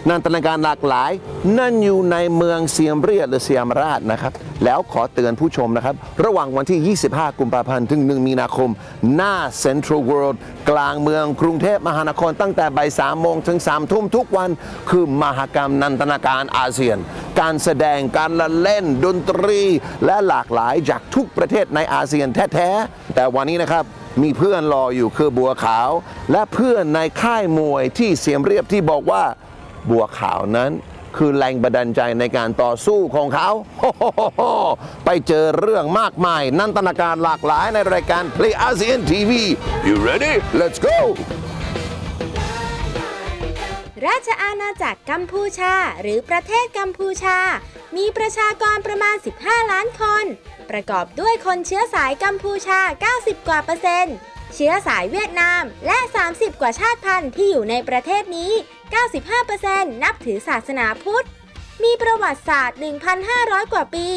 นันทนาการหลากหลายนั่นอยู่ในเมืองเซียมเรียบหรือสยามราชนะครับแล้วขอเตือนผู้ชมนะครับระหว่างวันที่25กุมภาพันธ์ถึง1มีนาคมหน้า Central World กลางเมืองกรุงเทพมหานครตั้งแต่บ่าย3 โมงถึง3 ทุ่มทุกวันคือมหกรรมนันทนาการอาเซียนการแสดงการละเล่นดนตรีและหลากหลายจากทุกประเทศในอาเซียนแท้ๆแต่วันนี้นะครับมีเพื่อนรออยู่คือบัวขาวและเพื่อนในค่ายมวยที่เสียมเรียบที่บอกว่าบัวขาวนั้นคือแรงบันดาลใจในการต่อสู้ของเขาไปเจอเรื่องมากมายนันทนาการหลากหลายในรายการ Play ASEAN TV You ready? Let's go ราชอาณาจักรกัมพูชาหรือประเทศกัมพูชามีประชากรประมาณ15 ล้านคนประกอบด้วยคนเชื้อสายกัมพูชา90 กว่า%เชื้อสายเวียดนามและ30 กว่าชาติพันธุ์ที่อยู่ในประเทศนี้ 95% นับถือศาสนาพุทธมีประวัติศาสตร์ 1,500 กว่าปี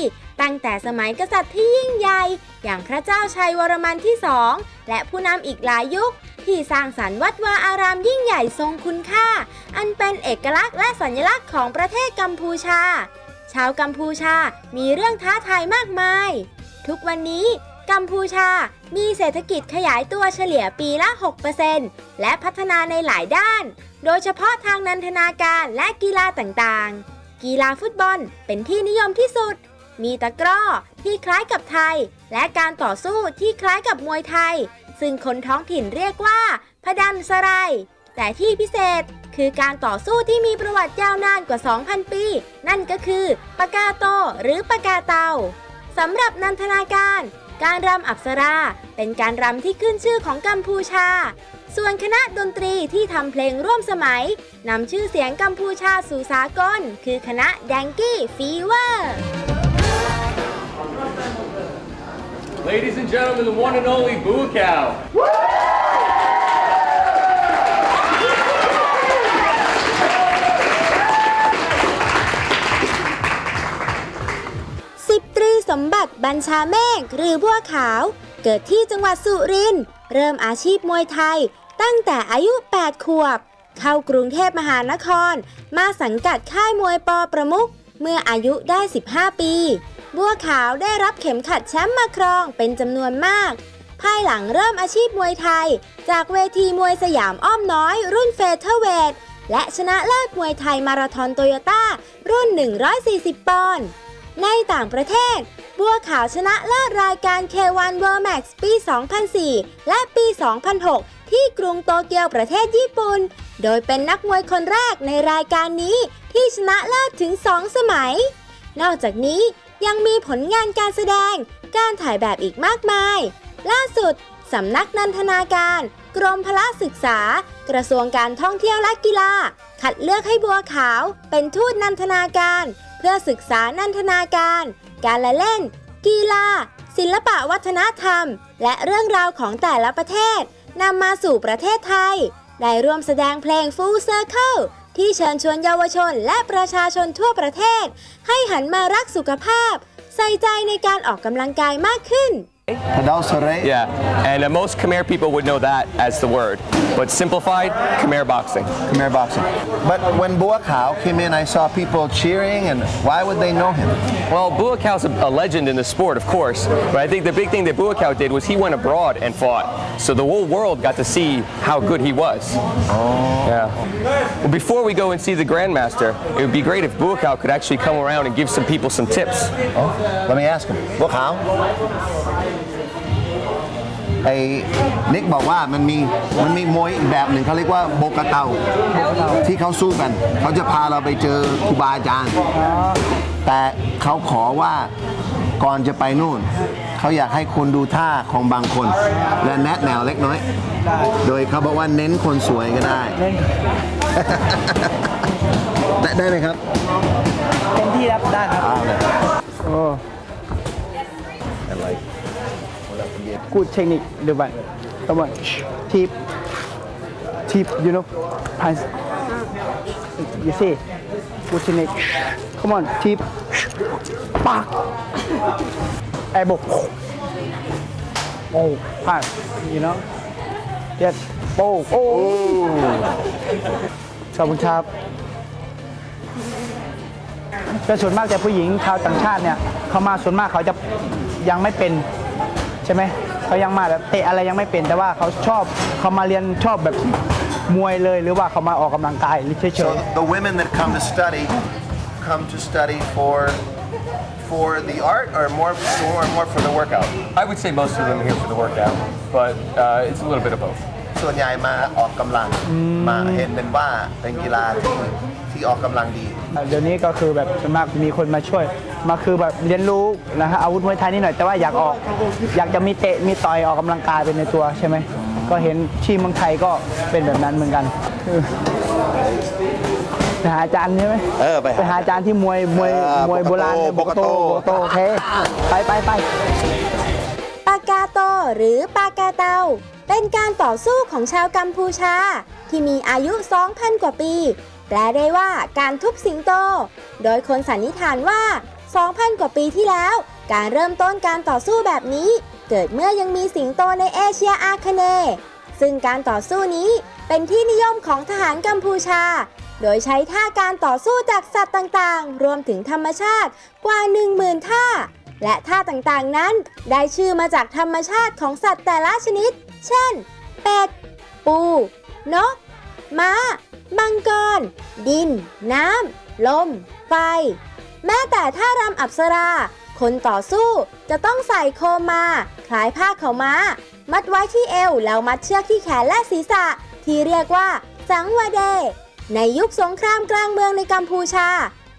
ตั้งแต่สมัยกษัตริย์ที่ยิ่งใหญ่อย่างพระเจ้าชัยวรมันที่ 2และผู้นำอีกหลายยุคที่สร้างสรรค์วัดวาอารามยิ่งใหญ่ทรงคุณค่าอันเป็นเอกลักษณ์และสัญลักษณ์ของประเทศกัมพูชาชาวกัมพูชามีเรื่องท้าทายมากมายทุกวันนี้กัมพูชามีเศรษฐกิจขยายตัวเฉลี่ยปีละ 6% และพัฒนาในหลายด้านโดยเฉพาะทางนันทนาการและกีฬาต่างๆกีฬาฟุตบอลเป็นที่นิยมที่สุดมีตะกร้อที่คล้ายกับไทยและการต่อสู้ที่คล้ายกับมวยไทยซึ่งคนท้องถิ่นเรียกว่าพดันสไลแต่ที่พิเศษคือการต่อสู้ที่มีประวัติยาวนานกว่า 2,000 ปีนั่นก็คือปากาโตหรือปากาเตาสำหรับนันทนาการการรำอัปสราเป็นการรำที่ขึ้นชื่อของกัมพูชาส่วนคณะดนตรีที่ทำเพลงร่วมสมัยนำชื่อเสียงกัมพูชาสู่สากลคือคณะแดงกี้ฟีเวอร์ Ladies and gentlemen, the one and only Boo Cow. 10 ตรีสมบัติบัญชาเมฆหรือบัวขาวเกิดที่จังหวัดสุรินทร์เริ่มอาชีพมวยไทยตั้งแต่อายุ 8 ขวบเข้ากรุงเทพมหานครมาสังกัดค่ายมวยป.ประมุขเมื่ออายุได้ 15 ปีบัวขาวได้รับเข็มขัดแชมป์มาครองเป็นจำนวนมากภายหลังเริ่มอาชีพมวยไทยจากเวทีมวยสยามอ้อมน้อยรุ่นเฟเธอร์เวทและชนะเลิศมวยไทยมาราธอนโตโยต้ารุ่น140 ปอนด์ในต่างประเทศบัวขาวชนะเลิศรายการ K1 World Max ปี 2004 และปี 2006 ที่กรุงโตเกียวประเทศญี่ปุ่นโดยเป็นนักมวยคนแรกในรายการนี้ที่ชนะเลิศถึง 2 สมัยนอกจากนี้ยังมีผลงานการแสดงการถ่ายแบบอีกมากมายล่าสุดสำนักนันทนาการกรมพละศึกษากระทรวงการท่องเที่ยวและกีฬาคัดเลือกให้บัวขาวเป็นทูตนันทนาการเพื่อศึกษานันทนาการการละเล่นกีฬาศิลปะวัฒนธรรมและเรื่องราวของแต่ละประเทศนำมาสู่ประเทศไทยได้ร่วมแสดงเพลง Full Circle ที่เชิญชวนเยาวชนและประชาชนทั่วประเทศให้หันมารักสุขภาพใส่ใจในการออกกำลังกายมากขึ้น Yeah, and most Khmer people would know that as the word, but simplified, Khmer boxing. Khmer boxing. But when Bua Khao came in, I saw people cheering, and why would they know him? Well, Bua Khao's a legend in the sport, of course, but I think the big thing that Bua Khao did was he went abroad and fought, so the whole world got to see how good he was. Oh. Yeah. Well, before we go and see the Grandmaster, it would be great if Buakaw could actually come around and give some people some tips. Oh, let me ask him. Buakaw ไอ้นิกบอกว่ามันมีมวยอีกแบบหนึ่งเขาเรียกว่าโบกะเตาที่เขาสู้กันเขาจะพาเราไปเจอครูบาอาจารย์แต่เขาขอว่าก่อนจะไปนู่นเขาอยากให้คุณดูท่าของบางคนและแนะแนวเล็กน้อยโดยเขาบอกว่าเน้นคนสวยก็ได้ได้ไหมครับเต็มที่ครับได้ครับโอ้Good technique, the one. Come on, tip, you know, punch. You see, good technique. Come on, tip, back, elbow. Oh, punch, you know. Yes, oh. ขอบคุณครับแต่ส่วนมากแต่ผู้หญิงชาวต่างชาติเนี่ยเขามาส่วนมากเขาจะยังไม่เป็นใช่ไหมเขายังมาแบบเตะอะไรยังไม่เป็นแต่ว่าเขามาเรียนชอบแบบมวยเลยหรือว่าเขามาออกกำลังกายเฉยๆ So the women that come to study for the art or more for the workout. I would say most of them are here for the workout, but it's a little bit of both. ส่วนใหญ่มาออกกำลังมาเห็นเป็นว่าเป็นกีฬาที่ออกกำลังดีเดี๋ยวนี้ก็คือแบบส่วนมากมีคนมาช่วยมาคือแบบเรียนรู้นะฮะอาวุธมวยไทยนิดหน่อยแต่ว่าอยากจะมีเตะมีต่อยออกกำลังกายเป็นในตัวใช่ไหมก็เห็นที่เมืองไทยก็เป็นแบบนั้นเหมือนกันไปหาอาจารย์ใช่ไหมไปหาอาจารย์ที่มวยโบราณโบกโตโอเคไปปากาโตหรือปากาเตาเป็นการต่อสู้ของชาวกัมพูชาที่มีอายุ 2,000 กว่าปีแปลได้ว่าการทุบสิงโตโดยคนสันนิษฐานว่า 2,000 กว่าปีที่แล้วการเริ่มต้นการต่อสู้แบบนี้เกิดเมื่อยังมีสิงโตในเอเชียอาคเนย์ซึ่งการต่อสู้นี้เป็นที่นิยมของทหารกัมพูชาโดยใช้ท่าการต่อสู้จากสัตว์ต่างๆรวมถึงธรรมชาติกว่า 10,000 ท่าและท่าต่างๆนั้นได้ชื่อมาจากธรรมชาติของสัตว์แต่ละชนิดเช่นเป็ดปูนกม้ามังกรดินน้ำลมไฟแม้แต่ท่ารำอัปสราคนต่อสู้จะต้องใส่โคมมาคล้ายผ้าขาวม้ามัดไว้ที่เอวแล้วมัดเชือกที่แขนและศีรษะที่เรียกว่าสังวเดในยุคสงครามกลางเมืองในกัมพูชา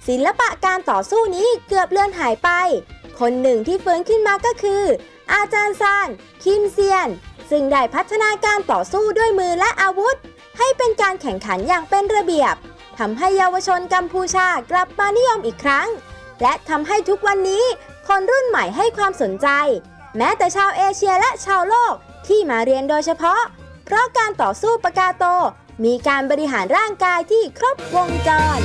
ศิลปะการต่อสู้นี้เกือบเลือนหายไปคนหนึ่งที่ฟื้นขึ้นมาก็คืออาจารย์ซานคิมเซียนซึ่งได้พัฒนาการต่อสู้ด้วยมือและอาวุธให้เป็นการแข่งขันอย่างเป็นระเบียบทำให้เยาวชนกัมพูชากลับมานิยมอีกครั้งและทำให้ทุกวันนี้คนรุ่นใหม่ให้ความสนใจแม้แต่ชาวเอเชียและชาวโลกที่มาเรียนโดยเฉพาะเพราะการต่อสู้ปากาโตมีการบริหารร่างกายที่ครบวงจร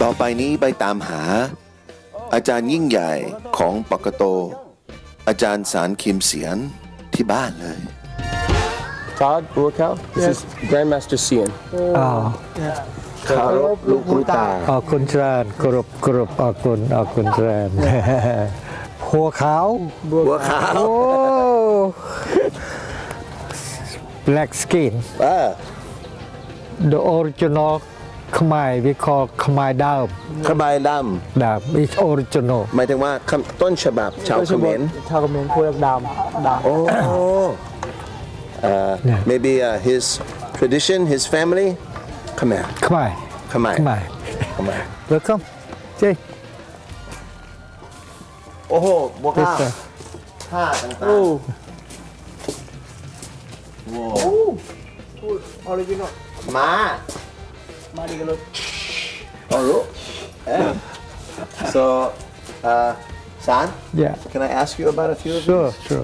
ต่อไปนี้ไปตามหาอาจารย์ยิ่งใหญ่ของปากาโตอาจารย์สารคิมเสียนที่บ้านเลย Todd Buakaw, this is Grandmaster Sian. คารพลูกผู้ตาขอบคุณแทนกรุบขอบคุณแทนหัวขาว Black skin the original Khmer we call Khmer ดำ Khmer ดำ is original หมายถึงว่าต้นฉบับชาวเขมรพวกดำ maybe his tradition his family Khmer welcome เจ๊โอ้โหบัวขาวท่าต่างๆว้าวออริจินอลมาดีกันเลยโอ้โห so San yeah can I ask you about a few of these sure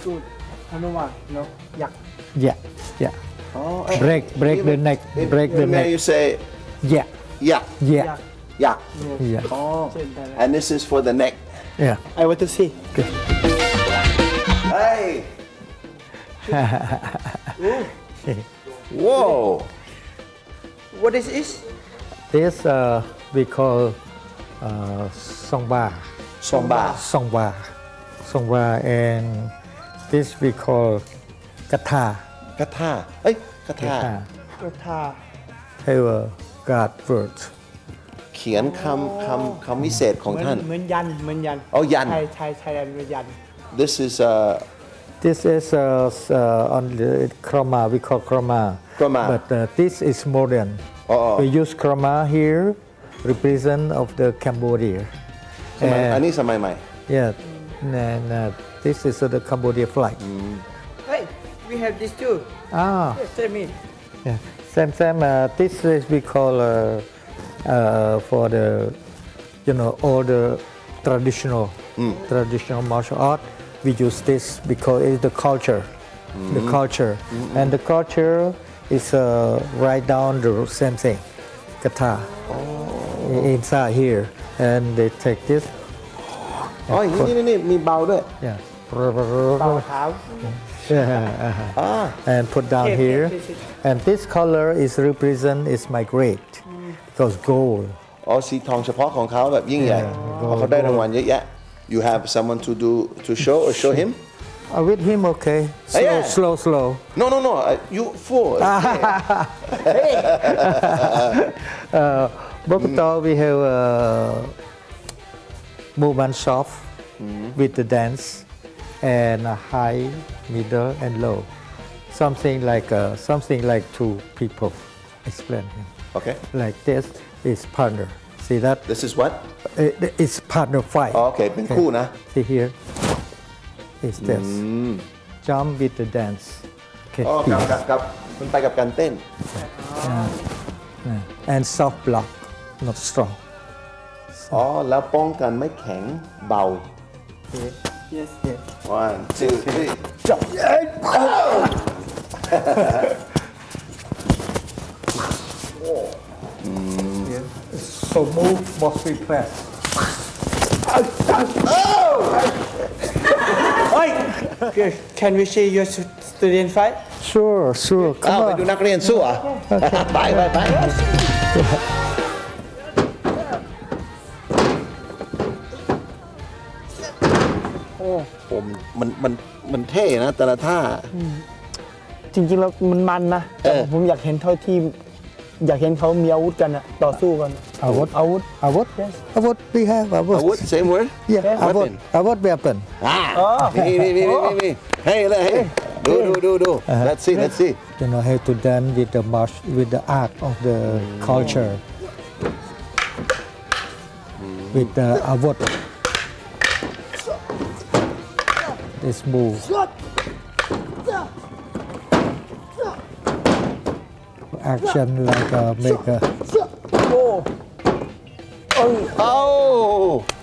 good ฮานุมานเนาะยักษ์ yeah break the neck you say yeah and this is for the neck yeah I want to see hey whoa what is this this we call songba somewhere, and this we call kata. กระทาเอ้ยกระทา Have a God word. เขียนคำวิเศษของท่าน เหมือนยันเอายัน ใช่เหมือนยัน This is on the krama, we call krama. But this is modern. We use krama here, represent of the Cambodia. อันนี้สมัยใหม่ Yeah, and this is the Cambodia flag. Hey, we have this too. Same me. Yeah, same. This is we call for the, all the traditional martial art. We use this because it's the culture, and the culture is right down the same thing, kata, inside here, and they take this. อ๋อนี่มีเบาด้วย Yeah. เบาเท้า And put down here, and this color is my grade, because gold. อ๋อสีทองเฉพาะของเขาแบบยิ่งใหญ่เพราะเขาได้รางวัลเยอะแยะ You have someone to show him? With him, okay. Slow. No. You fool. Bogota, we have movement soft with the dance and high, middle, and low. Something like two people explain. Okay. Like this is partner. See that? This is what? It's partner fight. Okay, เป็นคู่นะ See here. Is this? Jump with the dance. Okay. กับมันไปกับการเต้น And soft block, not strong. อ๋อแล้วป้องกันไม่แข็งเบา Yes. 1, 2, 3 Jump. So move, must be press. Can we see your student fight? Sure. เอาไปดูนักเรียนสู้อ่ะไป โอ้ผมมันเท่นะแต่ละท่า จริงๆแล้วมันนะแต่ผมอยากเห็นอยากเห็นเขามีอาวุธกันอะต่อสู้กัน อาวุธ Yes. อาวุธ we have อาวุธ same word Yeah,อาวุธ weapon มีให้เลยดู let's see You know how to dance with the art of the culture with the อาวุธ This move action like make a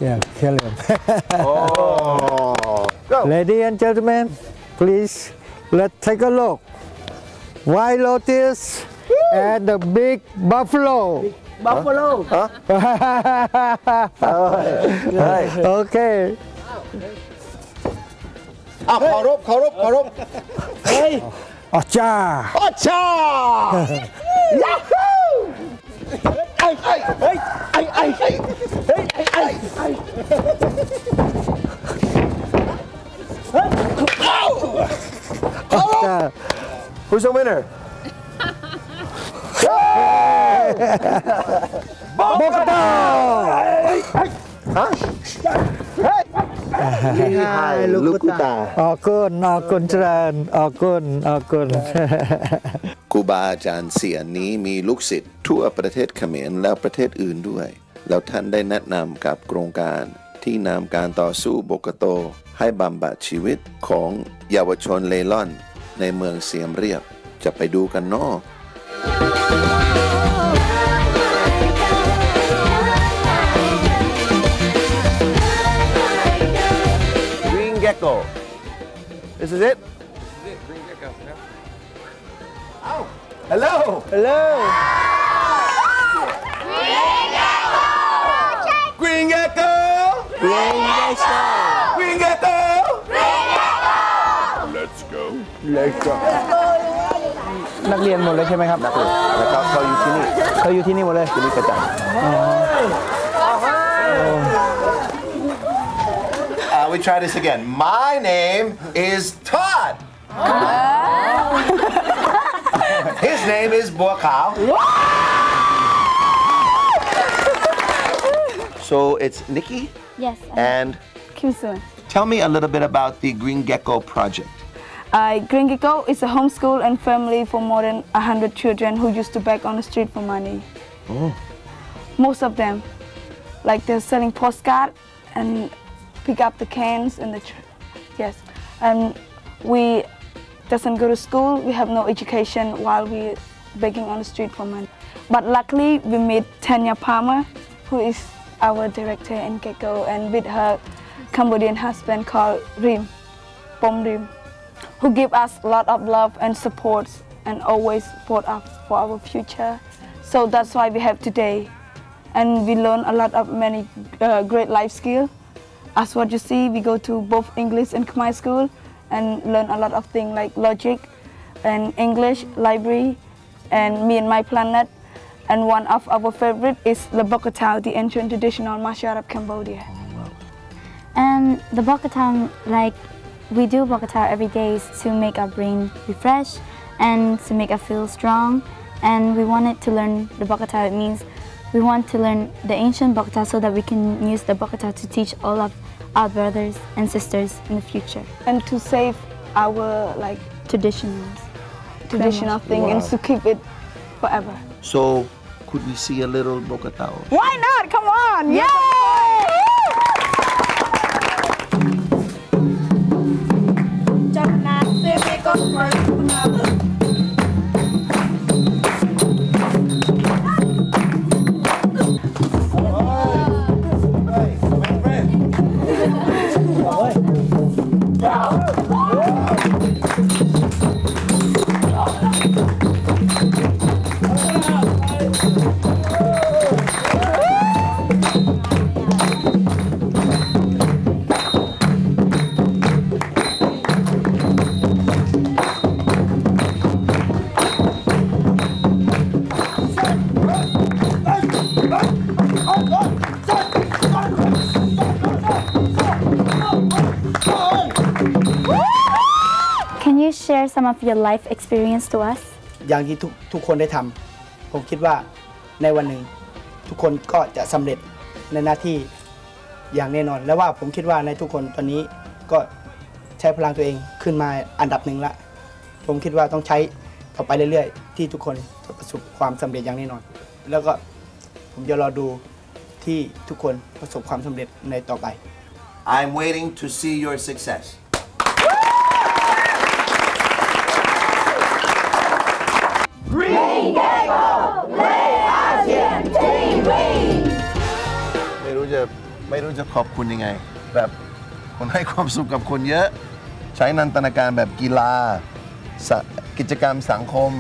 yeah, kill him. Ladies and gentlemen, please let's take a look. White Lotus and the big buffalo. Buffalo. Okay. เคารพเฮ้ย อาจารย์ Yahoo! อาจารย์ Who's the winner? Bogota! Hi, Lukuta. ออกคุณเจริญออกคุณ ครูบาอาจารย์เสียนนี้มีลูกศิษย์ทั่วประเทศเขมรและประเทศอื่นด้วย แล้วท่านได้แนะนำกับโครงการที่นำการต่อสู้โบกโตให้บำบัดชีวิตของเยาวชนเล่ร่อนในเมืองเสียมเรียบจะไปดูกันเนาะ Green Gecko. This is it? Green gecko. Oh, hello. Green Gecko. Let's go. นักเรียนหมดเลยใช่ไหมครับ นักเรียนแล้วก็เขาอยู่ที่นี่ เขาอยู่ที่นี่หมดเลย ที่นี่กระจาย we try this again. My name is Todd. His name is Bua Khao. So it's Nikki? Yes. And Kim Soon. Tell me a little bit about the Green Gecko project. Green Gecko is a homeschool and family for more than 100 children who used to beg on the street for money. Oh. Most of them, like they're selling postcards and pick up the cans and yes. And we doesn't go to school. We have no education while we begging on the street for money. But luckily, we met Tanya Palmer, who is our director in Gecko, and with her Cambodian husband called Rim, Pom Rim, who give us a lot of love and support and always support us for our future. So that's why we have today. And we learn a lot of many great life skills. As what you see, we go to both English and Khmer school and learn a lot of things like logic and English, library, and Me and My Planet. And one of our favorite is the Bokatau, the ancient traditional martial art of Cambodia. And the Bokatau, like we do Bokatau every day to make our brain refresh and to make us feel strong. And we wanted to learn the Bokatau. It means we want to learn the ancient Bokatau so that we can use the Bokatau to teach all of our brothers and sisters in the future. And to save our like traditional thing and to keep it forever. So, could we see a little Bokatau? Why not? Come on! Yay! Share some of your life experience to us. อย่างที่ทุกคนได้ทำผมคิดว่าในวันหนึ่งทุกคนก็จะสำเร็จในหน้าที่อย่างแน่นอนและว่าผมคิดว่าในทุกคนตอนนี้ก็ใช้พลังตัวเองขึ้นมาอันดับหนึ่งละผมคิดว่าต้องใช้ต่อไปเรื่อยๆที่ทุกคนจะประสบความสำเร็จอย่างแน่นอนแล้วก็ผมจะรอดูที่ทุกคนประสบความสำเร็จในต่อไป I'm waiting to see your success. Green Gecko Play ASEAN TV ไม่รู้จะขอบคุณยังไงแบบคนให้ความสุขกับคนเยอะใช้นันตนาการแบบกีฬากิจกรรมสังคม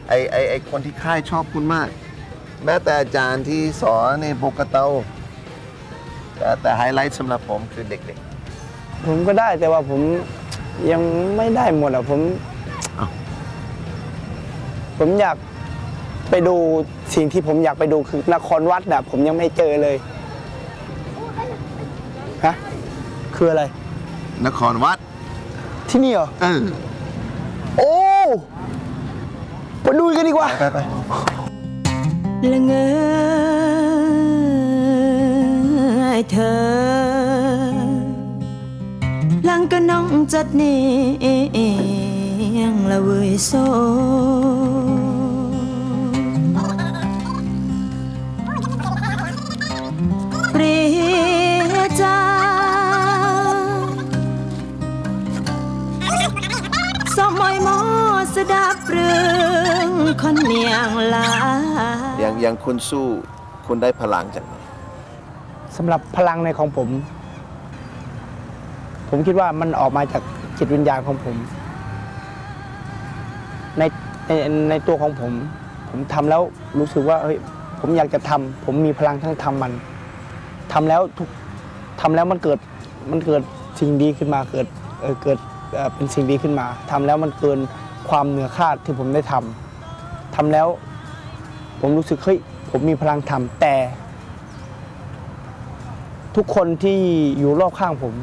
ไอคนที่ค่ายชอบคุณมากแม้แต่อาจารย์ที่สอนในโบกาเตาแต่ไฮไลท์สำหรับผมคือเด็กๆผมก็ได้แต่ว่าผมยังไม่ได้หมดอ่ะผมอยากไปดูสิ่งที่ผมอยากไปดูคือนครวัดน่ะผมยังไม่เจอเลยฮะคืออะไรนครวัดที่นี่เหรอโอ้ไปดูกันดีกว่าไปละเงยเธอลังก็น้องจัดเนียงละเวยโซเปรียจาสมัยมอสดาเปลืองคนเนียงลาอย่างคุณสู้คุณได้พลังจากไหนสำหรับพลังในของผมคิดว่ามันออกมาจากจิตวิญญาณของผมในตัวของผมทำแล้วรู้สึกว่าเฮ้ยผมอยากจะทำผมมีพลังทั้งทำมันทำแล้วมันเกิดสิ่งดีขึ้นมาเกิดเป็นสิ่งดีขึ้นมาทำแล้วมันเกินความเหนือคาดที่ผมได้ทำแล้วผมรู้สึกเฮ้ยผมมีพลังทำแต่ ทุกคนที่อยู่รอบข้างผม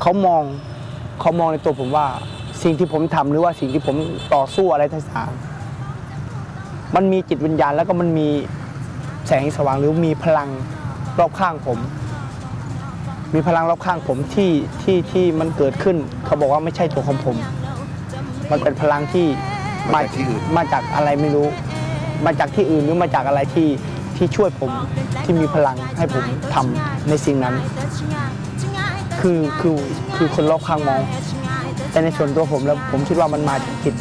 เขามองในตัวผมว่าสิ่งที่ผมทำหรือว่าสิ่งที่ผมต่อสู้อะไรต่างๆมันมีจิตวิญญาณแล้วก็มันมีแสงสว่างหรือมีพลังรอบข้างผมมีพลังรอบข้างผมที่มันเกิดขึ้นเขาบอกว่าไม่ใช่ตัวของผมมันเป็นพลังที่มาจากอะไรไม่รู้มาจากที่อื่นหรือมาจากอะไรที่ช่วยผมที่มีพลังให้ผมทำในสิ่งนั้นคือคนรอบข้างมองแต่ในส่วนตัวผมแล้วผมคิดว่ามันมาจากจิต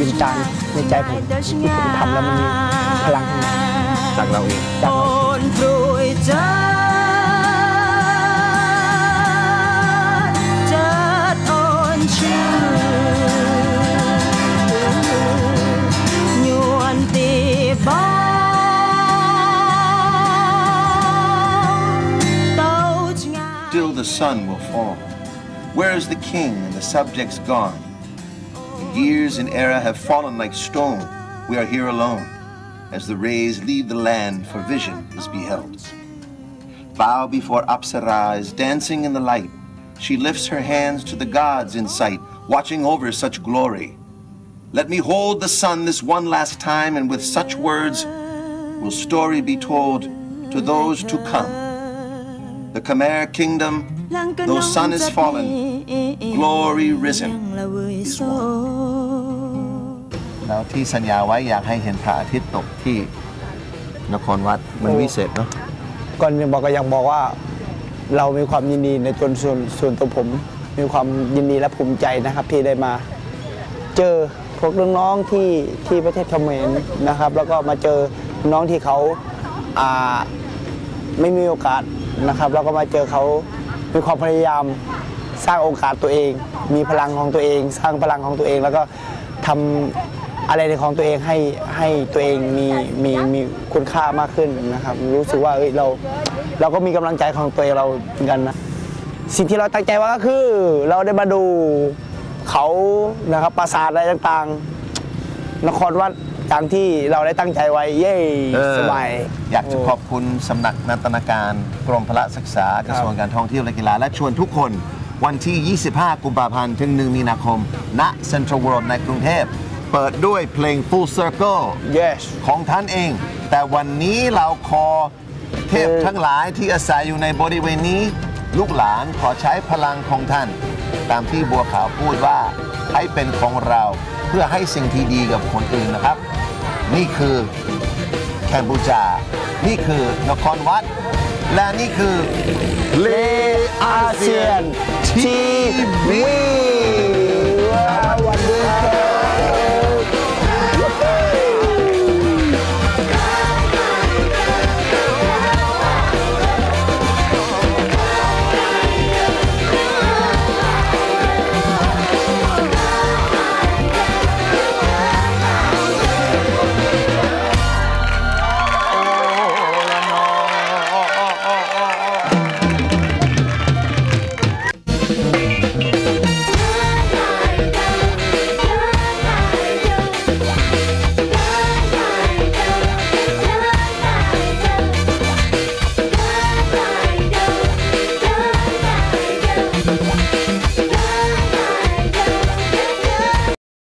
วิญญาณในใจผมที่ผมทำแล้วมันมีพลังจากเราเองจากเราStill the sun will fall. Where is the king and the subjects gone? The years and era have fallen like stone. We are here alone, as the rays leave the land for vision is beheld. Bow before Apsara is dancing in the light. She lifts her hands to the gods in sight, watching over such glory. Let me hold the sun this one last time, and with such words will story be told to those to come. The Khmer kingdom, though sun is fallen, glory risen is one. แล้วที่สัญญาไว้อยากให้เห็นพระอาทิตย์ตกที่นครวัดมันวิเศษเนาะก่อนบอกก็ยังบอกว่าเรามีความยินดีในส่วนตัวผมมีความยินดีและภูมิใจนะครับที่ได้มาเจอพวกน้องๆที่ประเทศเขมรนะครับแล้วก็มาเจอน้องที่เขาไม่มีโอกาสนะครับแล้วก็มาเจอเขามีความพยายามสร้างโอกาสตัวเองมีพลังของตัวเองสร้างพลังของตัวเองแล้วก็ทำอะไรในของตัวเองให้ตัวเองมีคุณค่ามากขึ้นนะครับรู้สึกว่าเราก็มีกำลังใจของตัวเองเราเหมือนกันนะสิ่งที่เราตั้งใจว่าก็คือเราได้มาดูเขานะครับปราสาทอะไรต่างๆนครวัดตามที่เราได้ตั้งใจไว้เย้สบายอยากจะขอบคุณสำนักนันทนาการกรมพละศึกษากระทรวงการท่องเที่ยวและกีฬาและชวนทุกคนวันที่ 25 กุมภาพันธ์ถึง 1 มีนาคมณ Central World ในกรุงเทพเปิดด้วยเพลง Full Circle yes ของท่านเองแต่วันนี้เราขอเทพทั้งหลายที่อาศัยอยู่ในบริเวณนี้ลูกหลานขอใช้พลังของท่านตามที่บัวขาวพูดว่าให้เป็นของเราเพื่อให้สิ่งที่ดีกับคนอื่นนะครับนี่คือแคนบูชานี่คือนครวัดและนี่คือเลอาเซียนทีวี